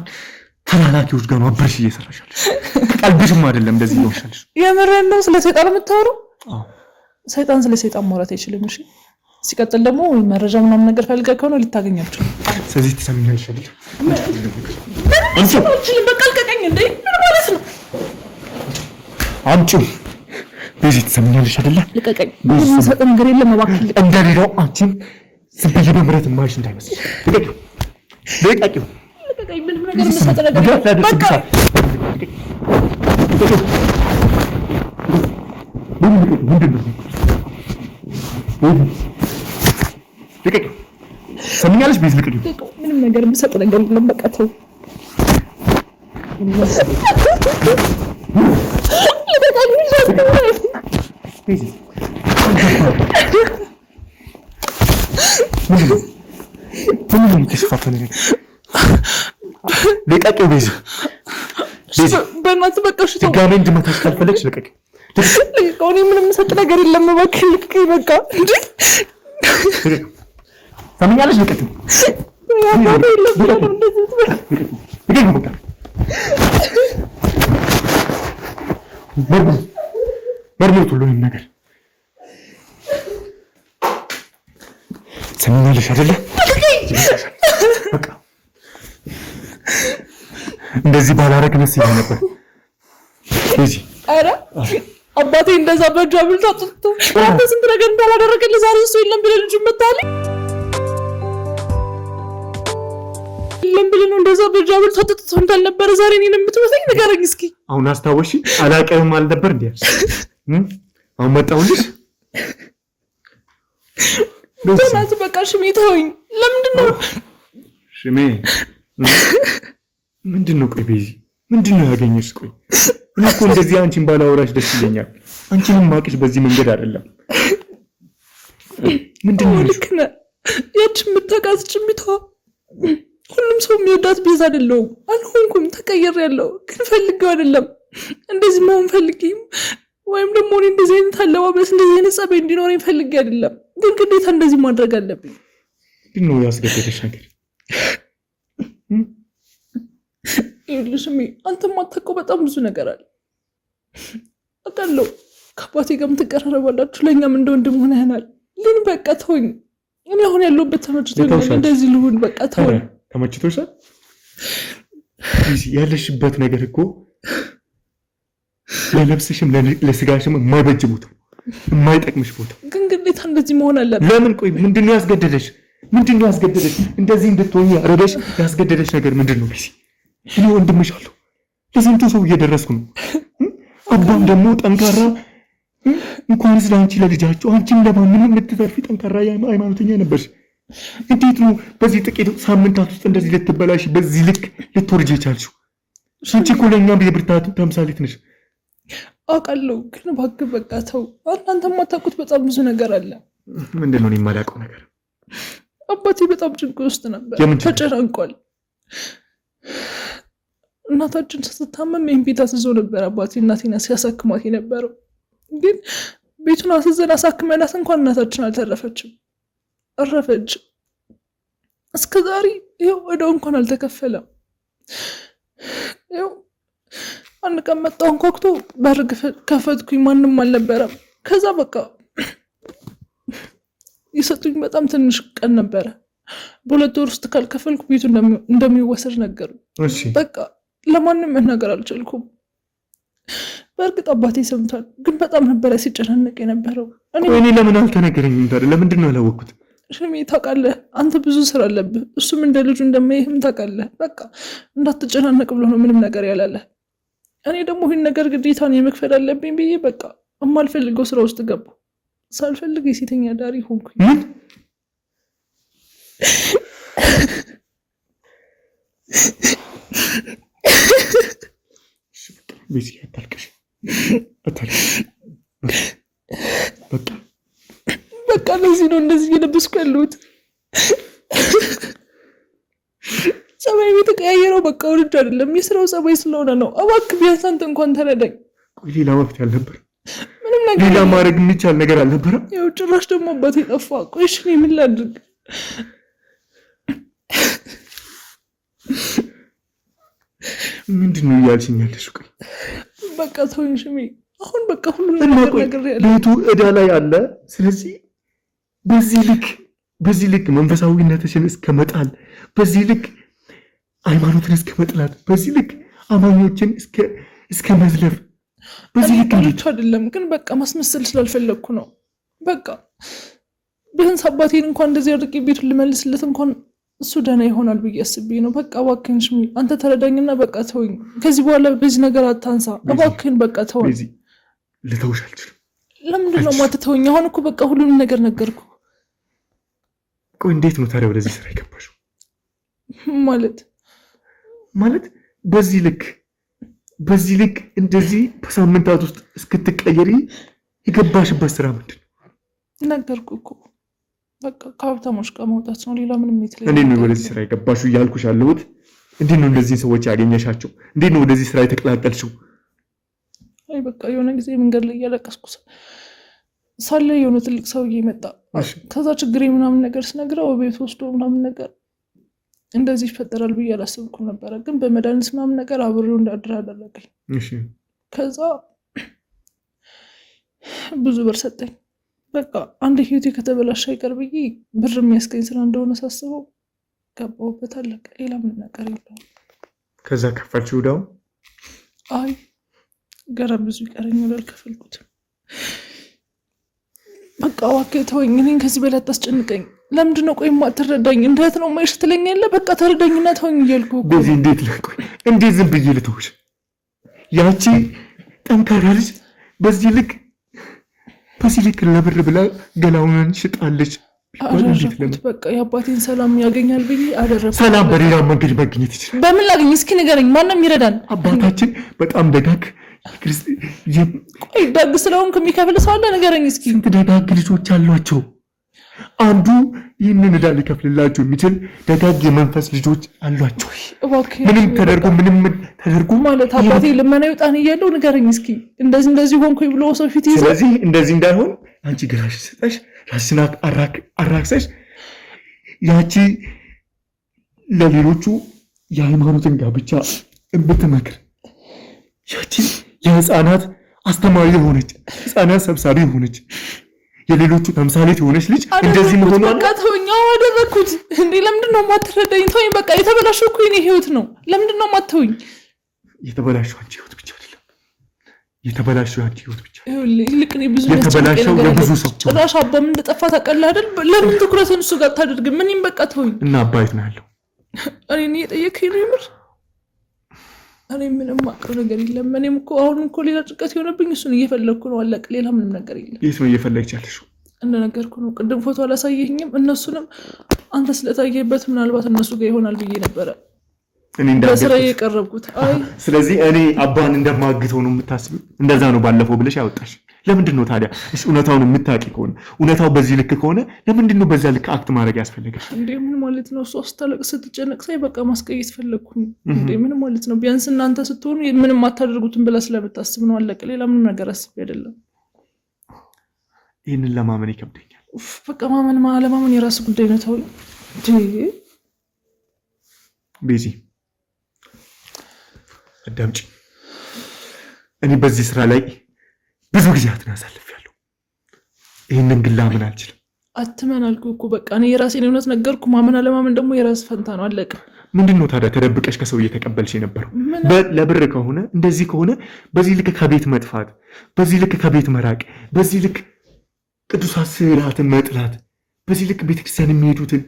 ተላላኪዎች ጋር ነው አብረሽ እየሰራሻለሽ። ቀልብሽም አይደለም እንደዚህ ነው ሻለሽ። የምርህን ነው? ስለ ሰይጣን የምታወራው? አዎ ሰይጣን ስለ ሰይጣን ማውራት አይችልም። እሺ ሲቀጥል ደግሞ መረጃ ምናምን ነገር ፈልገህ ከሆነ ልታገኛቸው። ስለዚህ ትሰሚኛለሽ አይደል? አንቺ በቃ ልቀቀኝ። እንዴ ምን ማለት ነው? አንቺ በዚህ ትሰሚኛለሽ አይደል? ልቀቀኝ። ምንም ሰጥ ነገር የለም። እባክህ እንደሌላው አንቺም ዝም ብዬ በምረት ማይሽ እንዳይመስል። ልቀቀኝ። ልቀቀኝ። ምንም ነገር መስጠት ነገር በቃ ልቀቀኝ። ሰምኛለሽ? ቤዝ ልቀቀኝ። ምንም ነገር መስጠት ነገር የለም። በቃ ተው። ልቀቂው ቤዛ። በእናትህ በቃ እሺ ተው። ድጋሜ እንድመታሽ ካልፈለግሽ ልቀቂው። እኔ ምንም የምሰጥ ነገር የለም። እባክህ ልቀቂኝ። በቃ እንዴ ሰምኛለሽ? ልቀቂው። መርምሩት ሁሉንም ነገር። ሰምኛለሽ አይደለ? በቃ እንደዚህ ባላረግ ደስ ይለኝ ነበር። እዚህ ኧረ አባቴ እንደዛ በእጁ አብልቶ አጥቶ አንተ ስንት ነገር እንዳላደረገልህ ዛሬ እሱ የለም ብለህ ልጁ መታለኝ የለም ብለህ ነው እንደዛ በእጁ አብልቶ አጥቶ እንዳልነበረ ዛሬ እኔን የምትወሰኝ ንገረኝ እስኪ። አሁን አስታወሽ? አላውቅም አልነበር እንዴ? አሁን መጣሁልሽ። በእናትህ በቃ ሽሜ ተወኝ። ለምንድን ነው ሽሜ? ምንድን ነው? ቆይ ቤዚ ምንድን ነው ያገኘሽ? ቆይ እኔ እኮ እንደዚህ አንቺን ባላወራሽ ደስ ይለኛል። አንቺንም ማቅሽ በዚህ መንገድ አይደለም። ምንድነው? ልክ ነህ። ያቺ የምታውቃት ጭሚቷ ሁሉም ሰው የሚወዳት ቤዛ አይደለሁም። አልሆንኩም፣ ተቀይሬያለሁ። ግን ፈልጌው አይደለም እንደዚህ መሆን ፈልጌም ወይም ደግሞ እኔ እንደዚህ አይነት አለባበስ እንደዚህ አይነት ጸባይ እንዲኖረኝ ፈልጌ አይደለም። ግን ግዴታ እንደዚህ ማድረግ አለብኝ። ምንድነው ያስገደደሽ ነገር? ይኸውልሽ አንተ የማታውቀው በጣም ብዙ ነገር አለ አውቃለሁ። ከአባቴ ጋርም ትቀራረባላችሁ፣ ለእኛም እንደ ወንድም ሆነናል። ግን በቃ ተወኝ። እኔ አሁን ያለሁበት ተመችቶኛል። እንደዚህ ልሁን በቃ ተወኝ። ተመችቶሻል? ያለሽበት ነገር እኮ ለነፍስሽም ለስጋሽም የማይበጅ ቦታ፣ የማይጠቅምሽ ቦታ። ግን ግዴታ እንደዚህ መሆን አለበት። ለምን? ቆይ ምንድነው ያስገደደሽ? ምንድነው ያስገደደሽ? እንደዚህ እንድትሆኚ ያረደሽ ያስገደደሽ ነገር ምንድነው? ቢሲ እኔ ወንድምሽ አለሁ። ለስንቱ ሰው እየደረስኩ ነው። አባም ደግሞ ጠንካራ እንኳንስ ለአንቺ ለልጃቸው አንቺም ለማንም የምትተርፊ ጠንካራ ሃይማኖተኛ ነበርሽ። እንዴት ነው በዚህ ጥቂት ሳምንታት ውስጥ እንደዚህ ልትበላሽ በዚህ ልክ ልትወርጅ የቻልሽው? አንቺ እኮ ለእኛም የብርታት ተምሳሌት ነሽ። አውቃለሁ፣ ግን እባክህ በቃ ተው። እናንተ የማታውቁት በጣም ብዙ ነገር አለ። ምንድነው እኔ የማላውቀው ነገር? አባቴ በጣም ጭንቅ ውስጥ ነበር፣ ተጨናንቋል። እናታችን ስትታመም ይህን ቤት አስዞ ነበር አባቴ እናቴን ሲያሳክማት የነበረው። ግን ቤቱን አስዘን አሳክመናት እንኳን እናታችን አልተረፈችም፣ እረፈች። እስከዛሬ ይኸው ዕዳው እንኳን አልተከፈለም። ይኸው አንድ ቀን መጣሁ፣ አንኳኩቶ በር ከፈትኩኝ፣ ማንም አልነበረም። ከዛ በቃ የሰጡኝ በጣም ትንሽ ቀን ነበረ። በ2 ወር ውስጥ ካልከፈልኩ ቤቱ እንደሚወሰድ ነገሩ። በቃ ለማንም መናገር አልቻልኩም። በእርግጥ አባቴ ሰምቷል፣ ግን በጣም ነበረ ሲጨናነቅ የነበረው። እኔ ለምን አልተነገረኝም ታዲያ? ለምንድን ነው ያላወቅኩት? ሽሜ ታውቃለህ፣ አንተ ብዙ ስራ አለብህ፣ እሱም እንደ ልጁ እንደማይህም ታውቃለህ። በቃ እንዳትጨናነቅ ብሎ ነው ምንም ነገር ያላለ። እኔ ደግሞ ይህን ነገር ግዴታን የመክፈል አለብኝ ብዬ በቃ የማልፈልገው ስራ ውስጥ ገባ። ሳልፈልግ የሴተኛ ዳሪ ሆንኩኝ። ቤዚ አታልቅሽ፣ በቃ ለዚህ ነው እንደዚህ እየለበስኩ ያለሁት። ጸባይ የተቀያየረው በቃ ወድጄ አይደለም፣ የስራው ጸባይ ስለሆነ ነው። እባክህ ቢያንስ አንተ እንኳን ተረዳኝ። ሌላ መፍትሄ አልነበረም? ምንም ነገር ሌላ ማድረግ የሚቻል ነገር አልነበረም? ያው ጭራሽ ደግሞ አባቴ ጠፋ። ቆይ እሺ ምን ላድርግ? ምንድነው እያልሽኝ ያለሽው? ቆይ በቃ ተውኝ ሽሜ። አሁን በቃ ሁሉም ነገር ያለ ቤቱ ዕዳ ላይ አለ። ስለዚህ በዚህ ልክ መንፈሳዊነትሽን እስከመጣል፣ በዚህ ልክ ሃይማኖትን እስከመጥላት፣ በዚህ ልክ አማኞችን እስከ መዝለፍ፣ በዚህ ልክ አይደለም። ግን በቃ ማስመሰል ስላልፈለግኩ ነው። በቃ ቢያንስ አባቴን እንኳን እንደዚህ አድርጌ ቤቱን ልመልስለት እንኳን እሱ ደህና ይሆናል ብዬ አስቤ ነው። በቃ እባክህን ሽሚ አንተ ተረዳኝና በቃ ተወኝ። ከዚህ በኋላ በዚህ ነገር አታንሳ እባክህን። በቃ ተወኝ። ልተውሽ አልችልም። ለምንድን ነው የማትተወኝ? አሁን እኮ በቃ ሁሉንም ነገር ነገርኩ። ቆይ እንዴት ነው ታዲያ ወደዚህ ስራ የገባሽው? ማለት በዚህ ልክ እንደዚህ በሳምንታት ውስጥ እስክትቀየሪ የገባሽበት ስራ ምንድን ነው? ነገርኩ እኮ በቃ ከሀብታሞች ጋር መውጣት ነው። ሌላ ምንም የተለየ። እንዴት ነው ወደዚህ ስራ የገባሽው እያልኩሽ ያለሁት። እንዴት ነው እንደዚህ ሰዎች ያገኘሻቸው? እንዴት ነው ወደዚህ ስራ የተቀላቀልሽው? አይ በቃ የሆነ ጊዜ መንገድ ላይ እያለቀስኩ ሳለ የሆነ ትልቅ ሰውዬ መጣ። ከዛ ችግሬ ምናምን ነገር ስነግረው ቤት ወስዶ ምናምን ነገር እንደዚህ ይፈጠራል ብዬ አላሰብኩም ነበረ። ግን በመድኃኒት ምናምን ነገር አብሬው እንዳድር አደረገኝ። ከዛ ብዙ ብር ሰጠኝ። በቃ አንድ ህይወቴ ከተበላሸ አይቀር ብዬ ብር የሚያስገኝ ስራ እንደሆነ ሳስበው ገባሁበት። አለቀ። ሌላ ምን ነገር የለውም። ከዛ ከፈልሽው ዕዳው? አይ ገና ብዙ ይቀረኛል፣ አልከፈልኩትም። በቃ እባክህ ተወኝ። እኔን ከዚህ በላይ አታስጨንቀኝ። ለምንድን ነው ቆይ የማትረዳኝ? እንዴት ነው ማይሽ ትለኛለህ? በቃ ተረዳኝና ተወኝ እያልኩህ እኮ። በዚህ እንዴት ዝም ብዬ ልተውሽ? ያቺ ጠንካራ ልጅ በዚህ ልክ ለብር ብላ ገላውን ሽጣለች። አደረኩት። በቃ የአባቴን ሰላም ያገኛል ብዬ አደረኩት። ሰላም በሌላ መንገድ ማግኘት ይችላል። በምን ላገኝ? እስኪ ንገረኝ። ማንም ይረዳን? አባታችን በጣም ደጋግ። ቆይ ደግ ስለሆንክ የሚከፍል ሰው አለ? ንገረኝ እስኪ። ስንት ደጋግ ልጆች አሏቸው። አንዱ ይህንን ዕዳ ሊከፍልላቸው የሚችል ደጋግ የመንፈስ ልጆች አሏቸው። ምንም ተደርጎ ማለት አባቴ ልመና ይውጣን እያለው ንገረኝ እስኪ እንደዚህ ሆንኩኝ ብሎ ሰው ፊት ይዘ ስለዚህ እንደዚህ እንዳይሆን አንቺ ግራሽ ሰጠሽ ራስሽን አራክሰሽ ያቺ ለሌሎቹ የሃይማኖትን ጋብቻ ብትመክር ያቺ የህፃናት አስተማሪ የሆነች ህፃናት ሰብሳቢ የሆነች የሌሎቹ ተምሳሌት የሆነች ልጅ እንደዚህ መሆኑ በቃ ተወኝ። አደረኩት እንዴ? ለምንድን ነው የማትረዳኝ? ተወኝ በቃ። የተበላሸው እኮ የኔ ህይወት ነው። ለምንድን ነው የማትተወኝ? የተበላሸው አንቺ ህይወት ብቻ አይደለም። የተበላሸው አንቺ ህይወት ብቻ ይልቅ እኔ ብዙ የተበላሸው የብዙ ሰው ጭራሽ አባም እንደጠፋ ታውቃለህ አይደል? ለምን ትኩረትን እሱ ጋር ታደርግም? ምንም በቃ ተወኝ። እና አባይት ነው ያለው። እኔ እየጠየከኝ ነው የምር? እኔ ምንም ማቅር ነገር የለም። እኔም እኮ አሁን እኮ ሌላ ጭንቀት የሆነብኝ እሱን እየፈለግኩ ነው። አለቅ ሌላ ምንም ነገር የለም። የት ነው እየፈለግሽ ያለሽው? እንደነገርኩ ነው። ቅድም ፎቶ አላሳየኝም። እነሱንም አንተ ስለታየበት ምናልባት እነሱ ጋር ይሆናል ብዬ ነበረ በስራ የቀረብኩት። ስለዚህ እኔ አባን እንደማግተው ነው የምታስቢው? እንደዛ ነው ባለፈው ብለሽ ያወጣሽ። ለምንድን ነው ታዲያ እውነታውን የምታውቂ ከሆነ እውነታው በዚህ ልክ ከሆነ ለምንድን ነው በዛ ልክ አክት ማድረግ ያስፈልጋል? እንዴ ምን ማለት ነው? እሷ ስታለቅስ ስትጨነቅ ሳይ በቃ ማስቀየት ፈለግኩኝ። እንዴ ምን ማለት ነው? ቢያንስ እናንተ ስትሆኑ ምንም አታደርጉትን ብላ ስለምታስብ ነው። አለቀ። ሌላ ምንም ነገር አስቤ አይደለም። ይህንን ለማመን ይከብደኛል። በቃ ማመን አለማመን የራስ ጉዳይ ነው። ተው ቤዚ አዳምጪ። እኔ በዚህ ስራ ላይ ብዙ ጊዜያትን አሳልፌያለሁ። ይህንን ግን ላምን አልችልም። አትመን አልኩህ እኮ በቃ እኔ የራሴን እውነት ነገርኩ። ማመን አለማመን ደግሞ የራስ ፈንታ ነው። አለቀ። ምንድን ነው ታዲያ ተደብቀሽ ከሰው እየተቀበልሽ የነበረው? ለብር ከሆነ እንደዚህ ከሆነ በዚህ ልክ ከቤት መጥፋት፣ በዚህ ልክ ከቤት መራቅ፣ በዚህ ልክ ቅዱሳት ስዕላትን መጥላት፣ በዚህ ልክ ቤተክርስቲያን የሚሄዱትን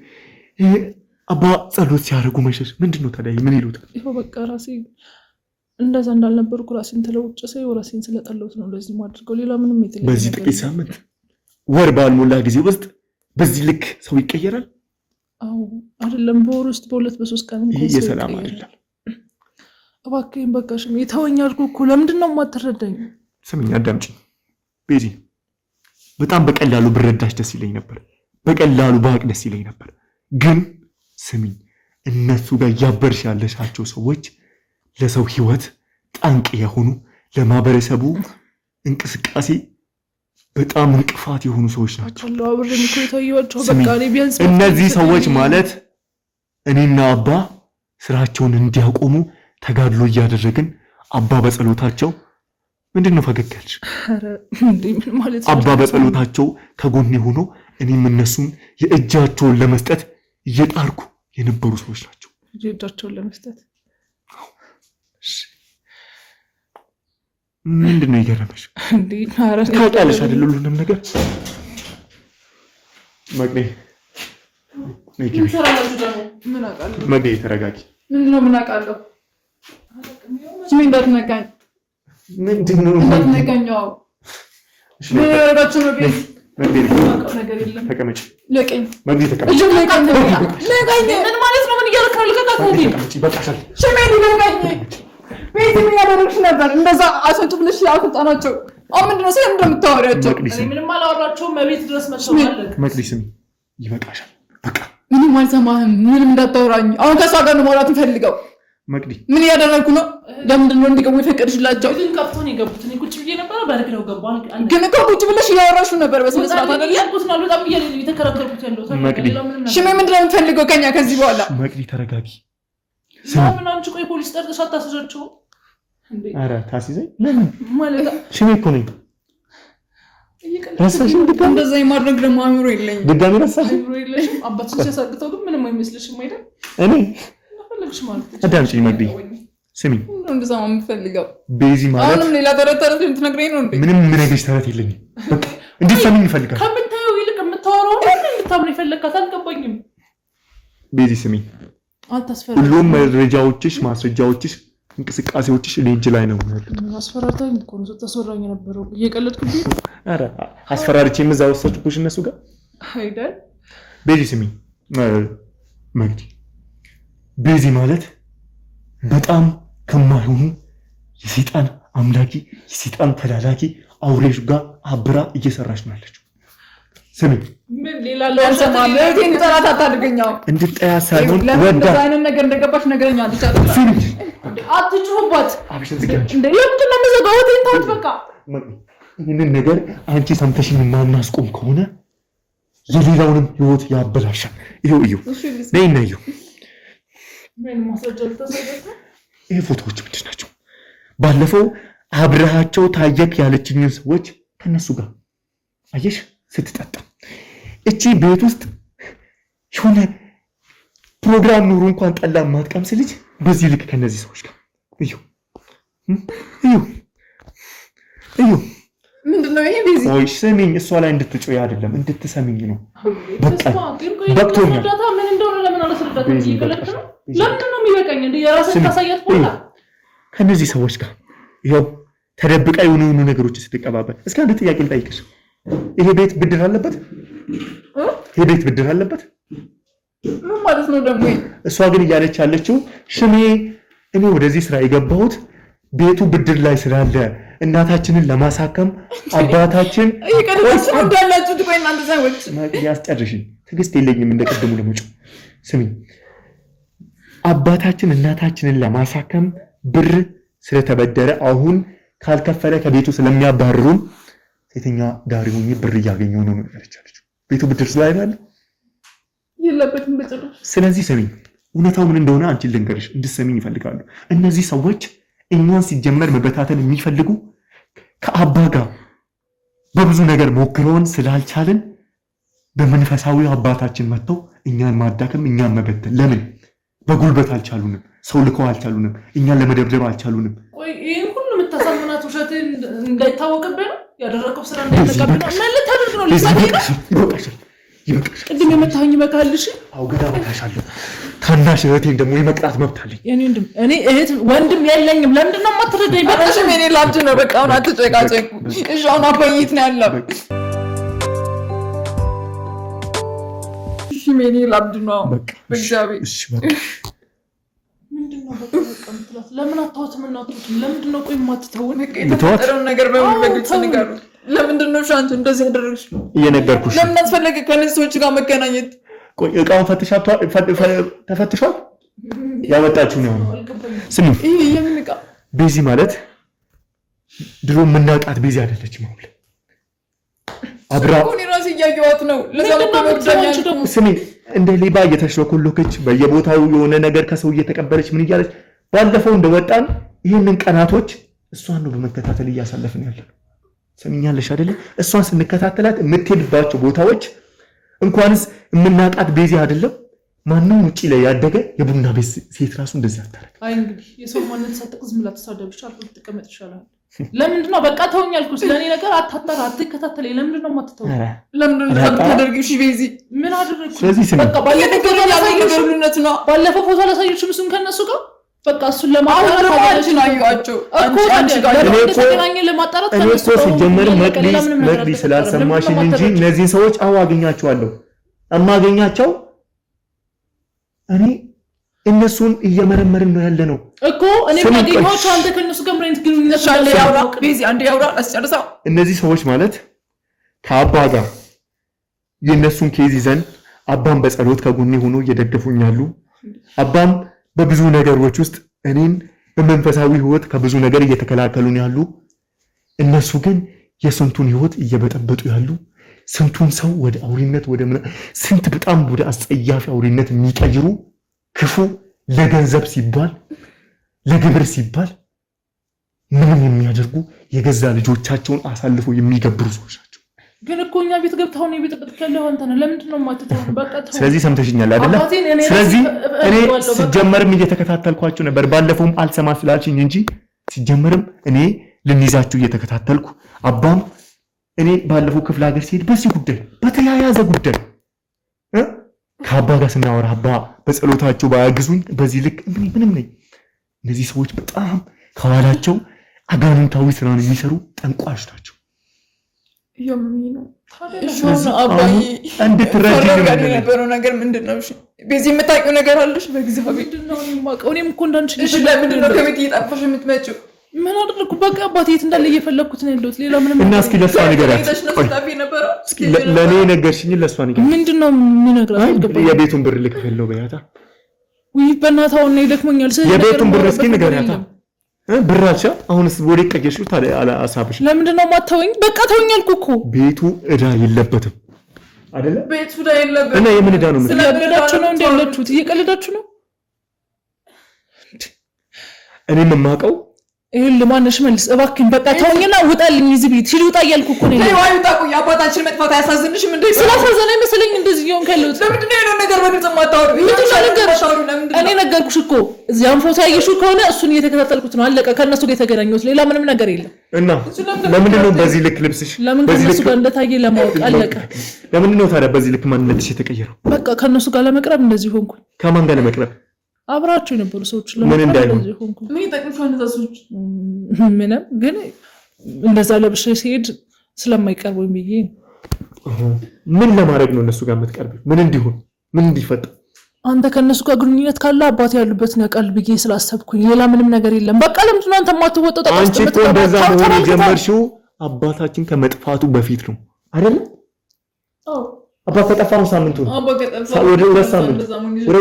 አባ ጸሎት ሲያደርጉ መሸሽ ምንድን ነው ታዲያ? ምን ይሉት? ይኸው በቃ ራሴ እንደዛ እንዳልነበርኩ ራሴን ተለውጬ ሳይሆን ራሴን ስለጠለሁት ነው እንደዚህ ማድረገው። ሌላ ምንም የተለየ በዚህ ጥቂት ሳምንት ወር ባልሞላ ጊዜ ውስጥ በዚህ ልክ ሰው ይቀየራል? አዎ አይደለም፣ በወር ውስጥ በ2 በ3 ቀን ይሄ የሰላም አይደለም። እባክህን በቃ ሽሜ ተወኝ አልኩህ እኮ። ለምንድን ነው የማትረዳኝ? ስምኝ አዳምጪኝ ቤዚ፣ በጣም በቀላሉ ብረዳሽ ደስ ይለኝ ነበር፣ በቀላሉ ባቅ ደስ ይለኝ ነበር። ግን ስሚኝ፣ እነሱ ጋር እያበርሽ ያለሻቸው ሰዎች ለሰው ህይወት ጠንቅ የሆኑ ለማህበረሰቡ እንቅስቃሴ በጣም እንቅፋት የሆኑ ሰዎች ናቸው። እነዚህ ሰዎች ማለት እኔና አባ ስራቸውን እንዲያቆሙ ተጋድሎ እያደረግን አባ በጸሎታቸው ምንድን ነው ፈገግ ያልሽ? አባ በጸሎታቸው ከጎኔ ሆኖ እኔም እነሱን የእጃቸውን ለመስጠት እየጣርኩ የነበሩ ሰዎች ናቸው። የእጃቸውን ለመስጠት ምንድን ነው የገረመሽ? ታውቂያለሽ አይደል ሁሉንም ነገር። መቅኔ ተረጋጊ። ምንድን ነው ምን አውቃለሁ? ስሜ እንዳትነካኝ። ምንድን ነው እንዳትነካኝ? ምን ያደረጋችሁ ነው? ቤት ተቀመጭ። ለቀኝ መግቢ ተቀመጭ። ምን ማለት ነው? ምን እያልክ ነው? ልቀቃት። በቃሻል። ሽሜን ይለቀኝ። ቤት ምን ያደረግሽ ነበር? እንደዛ አሰጡ ብለሽ አስወጣናቸው። አሁን ምንድን ነው ስለ እንደምታወሪያቸው? ምንም አላወራቸውም። መቤት ድረስ መጥተዋል። መቅዲ ስሚ፣ ይበቃሻል። በቃ ምንም አልሰማህም። ምንም እንዳታወራኝ። አሁን ከእሷ ጋር ነው ማውራት የምፈልገው። መቅዲ ምን እያደረግኩ ነው? ለምንድን ነው እንዲገቡ የፈቀድሽላቸው? ግን ከፍቶ ነው የገቡት። እኔ ቁጭ ብዬ ነበር፣ በርግደው ገቡ። ግን እኮ ቁጭ ብለሽ እያወራሹ ነበር በስነ ስርዓት አይደል? ያልኩት ነው። በጣም እየተከራከርኩት ያለው መቅዲ። ሽሜ ምንድን ነው የምትፈልገው ከኛ ከዚህ በኋላ? መቅዲ ተረጋጊ። ምን አንቺ ቆይ ፖሊስ ጠርተሽ አታስይዛቸው እንዴ? ኧረ ታስይዘኝ ለምን ማለት ሽሜ እኮ ነኝ። ረሳሽ? እንደዛ የማድረግ ደግሞ አእምሮ የለኝም። ድጋሚ ረሳሽ? አባትሽ ሲያሳግተው ግን ምንም አይመስልሽም አይደል? እኔ ፈለግሽ ማለት ነው። አዳምጪኝ መቅዲ ስሚኝ። እንደዛ ነው የምፈልገው። ቤዚ ማለት አሁንም ሌላ ተረት ተረት ልትነግረኝ ነው እንዴ? ምንም የምነግርሽ ተረት የለኝም። በቃ እንድትሰሚኝ እፈልጋለሁ። ከምታየው ይልቅ የምታወራው እንድታምን ይፈልጋት። አልገባኝም። ቤዚ ስሚኝ፣ አታስፈራኝ። ሁሉም መረጃዎችሽ፣ ማስረጃዎችሽ፣ እንቅስቃሴዎችሽ እኔ እጅ ላይ ነው ያሉት። አስፈራርታኝ እኮ ነው ስታስወራኝ የነበረው። እየቀለድክብኝ። ኧረ አስፈራርቼ እዛ ወሰድኩሽ እነሱ ጋር አይደል? ቤዚ ስሚኝ መቅዲ፣ ቤዚ ማለት በጣም ከማይሆኑ የሰይጣን አምላኪ የሰይጣን ተላላኪ አውሬሽ ጋር አብራ እየሰራች ነው ያለችው። ስሚ ምን ሌላ ለሰማ ለእህቴን ጠላት አታድርገኛው እንድጠያ ሳይሆን ወዳ እንደዛ አይነት ነገር እንደገባሽ ነገርኛ አትቻለሽ አትጩሁባት አብሽን ዝጋች እንዴ ለምንድን ነው የምዘጋው ተንታት በቃ ይህንን ነገር አንቺ ሰምተሽኝ ማናስቆም ከሆነ የሌላውንም ህይወት ያበላሻል ይሄው ነይና ይሄው ምን ማስረጃ ልታሳየኝ ይሄ ፎቶዎች ምንድን ናቸው ባለፈው አብረሃቸው ታየክ ያለችኝን ሰዎች ከነሱ ጋር አየሽ ስትጠጣ እቺ ቤት ውስጥ የሆነ ፕሮግራም ኑሮ እንኳን ጠላ ማጥቀምስ ልጅ በዚህ ልክ ከነዚህ ሰዎች ጋር እዩ ምንድነው ይሄ ቢዚ ወይ ስሚኝ እሷ ላይ እንድትጮይ አይደለም እንድትሰሚኝ ነው በቃ በቅቶኛል ምን እንደሆነ ለምን አላስረዳትም ይከለከለ ለምን ነው የሚበቃኝ እንዴ የራስን ታሳያት ቦታ ከነዚህ ሰዎች ጋር ይሄው ተደብቃ የሆኑ ነገሮች ስትቀባበል እስከ አንድ ጥያቄ ልጠይቅሽ ይሄ ቤት ብድር አለበት ምን ማለት ነው ደግሞ እሷ ግን እያለች ያለችው ሽሜ እኔ ወደዚህ ስራ የገባሁት ቤቱ ብድር ላይ ስላለ እናታችንን ለማሳከም አባታችን ይቀርጽ እንዳላችሁ ትቆይ እናንተ ሰዎች ያስጨርሽኝ ትግስት የለኝም እንደቀደሙ ለመጮ ስሚ አባታችን እናታችንን ለማሳከም ብር ስለተበደረ አሁን ካልከፈለ ከቤቱ ስለሚያባርሩን ሴተኛ ዳሪ ሆኜ ብር እያገኘሁ ነው ያለቻለች ቤቱ ብድር ስላይባል የለበትም በጭራሽ ስለዚህ ስሚኝ እውነታው ምን እንደሆነ አንቺ ልንገርሽ እንድትሰሚኝ ይፈልጋሉ እነዚህ ሰዎች እኛን ሲጀመር መበታተን የሚፈልጉ ከአባ ጋር በብዙ ነገር ሞክረውን ስላልቻለን በመንፈሳዊ አባታችን መጥተው እኛን ማዳከም እኛን መበተን ለምን በጉልበት አልቻሉንም ሰው ልከው አልቻሉንም እኛን ለመደብደብ አልቻሉንም ቆይ ይሄን ሁሉ መታሳመናት ውሸት እንዳይታወቅብህ ያደረከው ስራ እንዳይተቀበል ማለት ታድርግ ነው ይበቃሻል ቅድም የመታኝ መካልሽ አው ገዳ መታሻለሁ ታናሽ እህቴን ደግሞ የመቅጣት መብት አለኝ እኔ እህት ወንድም የለኝም ለምንድን ነው የማትረዳኝ በቃሽም እኔ ላብድ ነው በቃ አሁን አትጨቃጨቁ እሺ አሁን አባይት ነው ያለው እሺ እኔ ላብድ ነው በእግዚአብሔር እሺ በቃ ምንድነው በቃ ምትላት ለምን አታውትም እናቱት ለምንድነው ቆይ ማትተውን የተፈጠረው ነገር በምን በግልጽ ንገሩ ለምንድነው ሻንቺ እንደዚህ ያደረግሽ እየነገርኩሽ ለምን አስፈለገ ከነዚህ ሰዎች ጋር መገናኘት ቆይ እቃውን ተፈትሿል ያመጣችሁ ነው ስሚ ይሄ የምን እቃ ቤዚ ማለት ድሮ የምናውቃት ቤዚ አይደለችም አሁን አብራ ኮኒ ራስ ያያዩት ነው ለዛም ስሚ እንደ ሌባ እየተሽለኮለከች በየቦታው የሆነ ነገር ከሰው እየተቀበለች ምን እያለች ባለፈው እንደወጣን ይሄንን ቀናቶች እሷን ነው በመከታተል እያሳለፍን ያለው ሰሚኛለሽ አይደለ እሷን ስንከታተላት የምትሄድባቸው ቦታዎች እንኳንስ የምናውቃት ቤዚ አይደለም ማንንም ውጪ ላይ ያደገ የቡና ቤት ሴት ራሱ እንደዚህ አታረግ አይ እንግዲህ የሰው ማንነት ሳትቀዝ ምላ ተሳደብሽ አልኩ ተቀመጥ ይሻላል ለምንድን ነው በቃ ተውኝ አልኩሽ ለኔ ነገር አታጣራ አትከታተለኝ ለምንድን ነው የማትተው ለምንድን ነው ታደርጊው እሺ ቤዚ ምን አደረኩ በቃ ባለፈው ፎቶ ላሳየሽም እሱን ከነሱ ጋር በቃ እሱን ለማጣራት አንቺን አዩአቸው አንቺ ጋር ለማጣራት እኔ እኮ ሲጀመር መቅዲ ስላልሰማሽኝ እንጂ እነዚህ ሰዎች አገኛቸዋለሁ እማገኛቸው እኔ እነሱን እየመረመርን ነው ያለነው እኮ እኔ ማገኛቸው አንተ ከነሱ ጋር ምንት ግንኙነት አለ ያውራ ቤዚ አንዴ ያውራ አስጨርሳው እነዚህ ሰዎች ማለት ከአባ ጋር የነሱን ኬዝ ይዘን አባም በጸሎት ከጎኔ ሆኖ እየደገፉኛሉ አባም በብዙ ነገሮች ውስጥ እኔን በመንፈሳዊ ህይወት ከብዙ ነገር እየተከላከሉን ያሉ እነሱ ግን የስንቱን ህይወት እየበጠበጡ ያሉ ስንቱን ሰው ወደ አውሪነት ወደ ስንት በጣም ወደ አስጸያፊ አውሪነት የሚቀይሩ ክፉ ለገንዘብ ሲባል ለግብር ሲባል ምንም የሚያደርጉ የገዛ ልጆቻቸውን አሳልፈው የሚገብሩ ሰዎች ናቸው ግን እኮ እኛ ቤት ገብተው ነው እየበጠበጥከው አንተ ነህ ለምንድን ነው የማትተው በቃ ተው ስለዚህ ሰምተሽኛል አይደለ ስለዚህ እኔ ሲጀመርም እየተከታተልኳችሁ ነበር ባለፈውም አልሰማ ስላልሽኝ እንጂ ሲጀመርም እኔ ልንይዛችሁ እየተከታተልኩ አባም እኔ ባለፈው ክፍለ ሀገር ሲሄድ በዚህ ጉዳይ በተያያዘ ጉዳይ ከአባ ጋር ስናወራ አባ በጸሎታቸው ባያግዙኝ በዚህ ልክ ምንም ነኝ እነዚህ ሰዎች በጣም ከኋላቸው አጋንንታዊ ስራን የሚሰሩ ጠንቋዮች ናቸው የሚኑ ታዲያ አባዬ እንድትረጂ የነበረው ነገር ምንድነው እሺ በዚህ የምታውቂው ነገር አለሽ በእግዚአብሔር ምንድነው የማውቀው እኔም እኮ እንዳንቺ እሺ ለምንድን ነው ከቤት እየጠፋሽ የምትመጪው ምን አደረኩ? በቃ አባቴ የት እንዳለ እየፈለኩት ነው ያለሁት። ሌላ ምንም እና እስኪ ለሷ ንገራት። ለኔ ነገርሽኝ፣ ለሷ ንገራት። ምንድነው የምነግራት? የቤቱን ብር ልክፈለው በያታ። ውይ በእናትህ አሁን ይደክመኛል። የቤቱን ብር እስኪ ንገራታ። ብራቻ አሁንስ ወደ ቀየሽው ታዲያ አሳብሽ። ለምንድነው ማታወኝ? በቃ ተወኝ አልኩ እኮ። ቤቱ እዳ የለበትም አይደለ? ቤቱ እዳ የለበትም። እና የምን እዳ ነው? ስለበዳችሁ ነው እንዴ ያላችሁት? እየቀለዳችሁ ነው? እኔም የማውቀው ይሄን ለማንሽ መልስ እባክህን። በቃ ተወኝና ውጣልኝ እዚህ ቤት። ሂድ ውጣ እያልኩ እኮ ነው። ወይ ውጣ። የአባታችን መጥፋት አያሳዝንሽም እንዴ? ስላሳዘነኝ መሰለኝ እንደዚህ እየሆንክ ያለሁት። ለምንድን ነው የሆነ ነገር በግልጽ የማታወሪው? እኔ ነገርኩሽ እኮ እዚያም ፎቶ ያየሽው ከሆነ እሱን እየተከታተልኩት ነው። አለቀ። ከእነሱ ጋር የተገናኘሁት ሌላ ምንም ነገር የለም። እና ለምንድን ነው በዚህ ልክ ልብስሽ ለምን ከእነሱ ጋር እንደታየ ለማወቅ አለቀ። ለምንድን ነው ታዲያ በዚህ ልክ ማንነትሽ የተቀየረው? በቃ ከእነሱ ጋር ለመቅረብ እንደዚህ ሆንኩኝ። ከማን ጋር ለመቅረብ? አብራቸው የነበሩ ሰዎች ምን እንዳይሆን ምን ይጠቅምሻል? እነዛ ሰዎች ምንም ግን እንደዛ ለብሼ ሲሄድ ስለማይቀርቡኝ ብዬ ምን ለማድረግ ነው እነሱ ጋር የምትቀርቢው? ምን እንዲሆን ምን እንዲፈጠር? አንተ ከእነሱ ጋር ግንኙነት ካለ አባቴ ያሉበትን ያውቃል ብዬ ስላሰብኩኝ ሌላ ምንም ነገር የለም። በቃ ለምንድን ነው አንተ የማትወጣው? አንቺ እኮ እንደዛ መሆን የጀመርሽው አባታችን ከመጥፋቱ በፊት ነው አይደል? አባ ከጠፋ ነው ሳምንቱ ነው። ወደ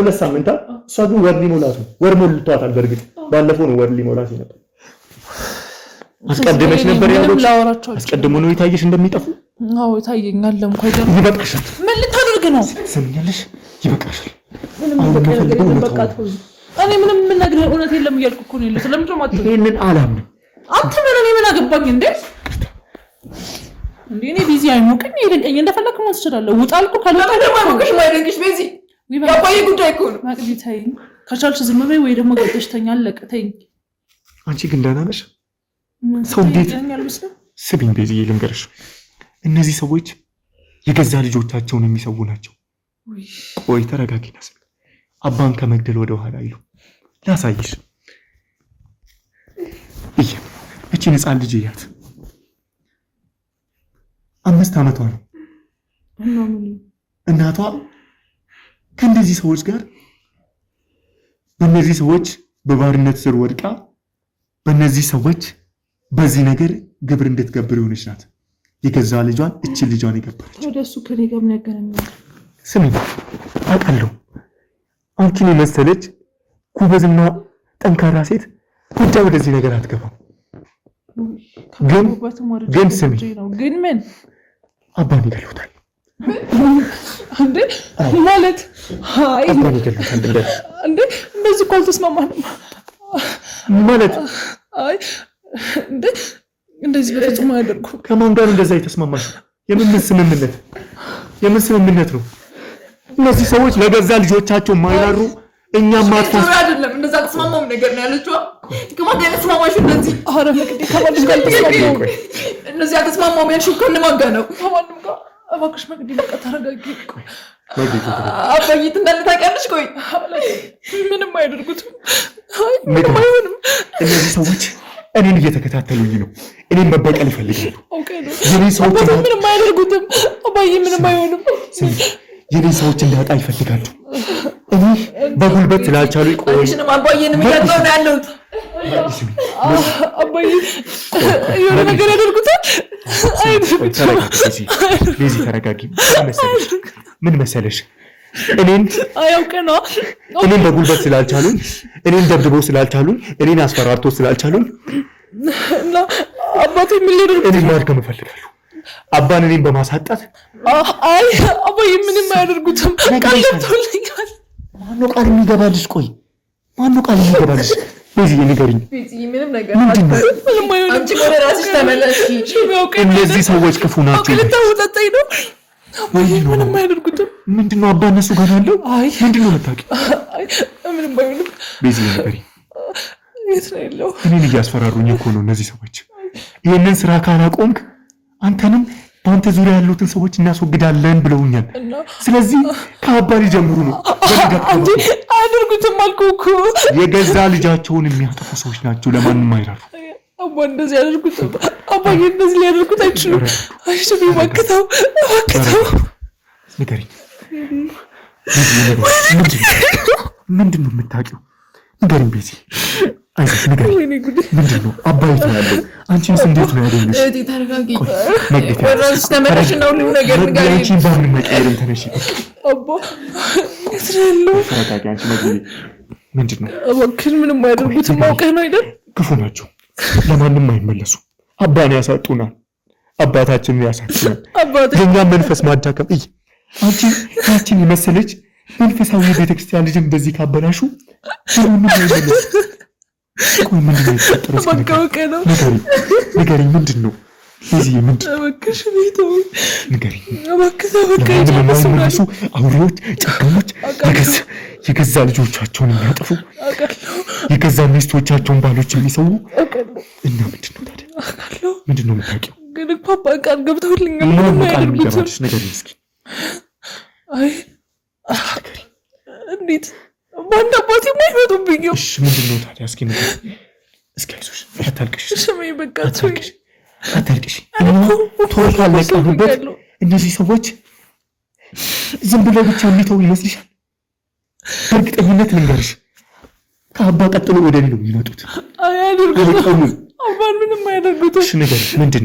2 ሳምንት እሷ ግን ወር ሊሞላት ነው። ወር ሞልቷታል። በእርግጥ ባለፈው ነው ወር ሊሞላት ነበር። አስቀድመሽ ነበር ያሉት። አስቀድሞ ነው የታየሽ እንደሚጠፉ? አዎ ይታየኛል። ለምኳይ ጋር ይበቃሻል። ምን ልታደርግ ነው? ሰምኛለሽ? ይበቃሻል። እኔ ምንም የምነግርህ እውነት የለም እያልኩ እኮ ነው ያለሁት። ለምንድን ነው የማትለው? ይሄንን አላምንም። አትበል። እኔ ምን አገባኝ እንዴ? እንዴ እኔ ቢዚ አይሞቅኝ ይደንቀኝ እንደፈለክ ማለት ትችላለህ። ውጣ አልኩ። ካልወጣ ደግሞ አይሞቅሽ ማይደንቅሽ ቢዚ ያባዬ ጉዳይ እኮ ነው። ማቅዲ ተይኝ። ከቻልሽ ዝም በይ ወይ ደግሞ ገብተሽ ተኛ። አለቀ። ተይኝ። አንቺ ግን ደህና ነሽ? ሰው እንዴት ስቢኝ ቤዚ ልንገርሽ፣ እነዚህ ሰዎች የገዛ ልጆቻቸውን የሚሰው ናቸው። ቆይ ተረጋጊና ስሚ። አባን ከመግደል ወደ ኋላ አይሉ። ላሳይሽ። እቺ ህፃን ልጅ እያት 5 ዓመቷ ነው። እናቷ ከእንደዚህ ሰዎች ጋር በእነዚህ ሰዎች በባርነት ስር ወድቃ በእነዚህ ሰዎች በዚህ ነገር ግብር እንድትገብር የሆነች ናት። የገዛ ልጇን እችን ልጇን የገበረች ወደሱ ከኔ ጋር ምን ያገናኛል? ስሚ አውቃለሁ አንቺን የመሰለች ጎበዝና ጠንካራ ሴት ጉዳይ ወደዚህ ነገር አትገባም። ግን ስሚ ግን ምን አባን ይገሉታል እንዴ? ማለት አይ አባን ይገሉታል እንዴ? እንደዚህ እኮ አልተስማማንም ማለት አይ እንዴ እንደዚህ በፍጹም አያደርጉ። ከማን ጋር እንደዛ የተስማማሽ? የምን ስምምነት ነው? እነዚህ ሰዎች ለገዛ ልጆቻቸው ማይራሩ እኛም ማጥፋት አይደለም። እንደዛ ተስማማው ነገር ነው ያለችው። ከማን ጋር ተስማማሽ? እንደዚህ አረ መቅዲ ከማን ጋር ተስማማው? እነዚህ ተስማማው ያልሽው ከማን ጋር ነው? ከማንም ጋር። እባክሽ መቅዲ በቃ ተረጋጊ። አባዬት እንዳለ ታውቂያለሽ? ቆይ ምንም አያደርጉትም። አይ ምንም አይሆንም። እነዚህ ሰዎች እኔን እየተከታተሉኝ ነው። እኔን መበቀል ይፈልጋሉ። የኔ ሰዎች ምንም አያደርጉትም። አባዬ ምንም አይሆንም። የኔ ሰዎች እንዳጣ ይፈልጋሉ። እኔ በጉልበት ስላልቻሉ ቆይሽንም አባዬንም እያጣው ነው ያለሁት። አባዬ የሆነ ነገር ያደርጉታል። ተረጋጊ። ምን መሰለሽ እኔን በጉልበት ስላልቻሉኝ፣ እኔን ደብድበው ስላልቻሉኝ፣ እኔን አስፈራርቶ ስላልቻሉኝ እና አባቴ ምን ሊያደርጉ እኔን ማድከም እፈልጋለሁ። አባን እኔን በማሳጣት አይ አባዬ ምንም አያደርጉትም። ቃል ገብቶልኛል። ማነው ቃል የሚገባልሽ? ቆይ ማነው ቃል የሚገባልሽ? በዚህ ንገሪኝ። ምንም ነገር ምንም አይሆንም። አንቺ ወደ ራስሽ ተመለሺ። እነዚህ ሰዎች ክፉ ናቸው። ልታወጣጣኝ ነው? ምንም አያደርጉትም። ምንድነው አባ እነሱ ጋር ያለው? አይ ምንድነው የምታውቂው? አይ ምንም አይሆንም። በዚህ ንገሪኝ። የት ነው ያለው? እኔን እያስፈራሩኝ እኮ ነው እነዚህ ሰዎች። ይህንን ስራ ካላቆምክ አንተንም በአንተ ዙሪያ ያሉትን ሰዎች እናስወግዳለን ብለውኛል። ስለዚህ ከአባ ሊጀምሩ ነው። አንዴ አያደርጉትም አልኩህ እኮ። የገዛ ልጃቸውን የሚያጠፉ ሰዎች ናቸው። ለማንም አይራሩ። አባ እንደዚህ ያደርጉትም። አባዬ እንደዚህ ሊያደርጉት አይችሉም። አይሽቢ ወክተው ንገሪኝ። ምንድን ነው የምታውቂው? ንገሪኝ ቤዚ። አይዞሽ ንገሪኝ። ምንድን ነው አባይት ነው ያለው? አንቺንስ እንዴት ነው ያገኘሽ? እህቴ ተረጋጊ። ወራስ ተመለሽ ነው ሁሉ ነገር ንገሪኝ። አንቺን ባምን መቀየርን ተነሽ። አባ እስራኤል ተረጋጊ። አንቺ መግቢ ምንድን ነው? እባክህ ምንም አያደርጉትም። አውቀህ ነው አይደል? ክፉ ናቸው። ለማንም አይመለሱ። አባን ያሳጡናል። አባታችንን ያሳጡናል። የእኛም መንፈስ ማዳከም እይ አንቺን የመሰለች መንፈሳዊ ቤተክርስቲያን ልጅ እንደዚህ ካበላሹ ምንም አይመለስ። ቆይ ምንድን ነው የተፈጠረው? ንገሪኝ። ምንድን ነው እዚህ? ምንድን ነው? እባክሽ ቤተው ንገሪኝ። እባክህ የማይመለሱ አውሬዎች፣ ጨካኞች፣ የገዛ ልጆቻቸውን የሚያጠፉ የገዛ ሚስቶቻቸውን ባሎች የሚሰዉ እና ምንድን ነው ታዲያ? ምንድን ነው የምታውቂው? ግን ፓፓ ቃል ገብተውልኛል። ምንም አያደርጉትም። ንገሪኝ እስኪ። አይ እንዴት በአንድ አባቴ የማይመጡብኝ? እሺ ምንድን ነው ታዲያ? እስኪ ንገሪኝ። እስኪ አይዞሽ፣ አታልቅሽ። ስሜ በቃ አታልቅሽ። ቶሎ ካለቀንበት እነዚህ ሰዎች ዝም ብለው ብቻ የሚተው ይመስልሻል? በእርግጠኝነት ልንገርሽ ከአባ ቀጥሎ ወደ እኔ ነው የሚመጡት። አያደርጉትም። አባን ምንም አያደርጉትም። እሺ ንገሪኝ። ምንድን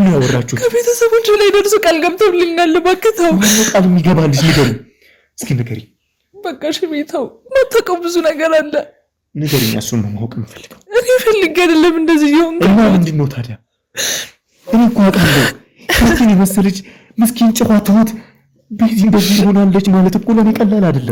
ነው ያወራችሁት? ከቤተሰቦቹ ላይ ደርሶ ቃል ገብተውልኛል። እባክህ ተው። ማነው ቃል የሚገባልሽ? ንገሪኝ እስኪ ንገሪኝ። በቃ እሺ ቤተው ማታውቀው ብዙ ነገር አለ። ንገሪኝ። እሱን ነው ማወቅ የምፈልገው። እኔ ፈልጌ አይደለም እንደዚህ ይሁን። እና ምንድን ነው ታዲያ? እኔ እኮ አውቃለሁ። ክርስቲን የመሰለች ምስኪን ጨዋ ትሁት ቤዚ እንደዚህ ሆናለች ማለት እኮ ለእኔ ቀላል አይደለም።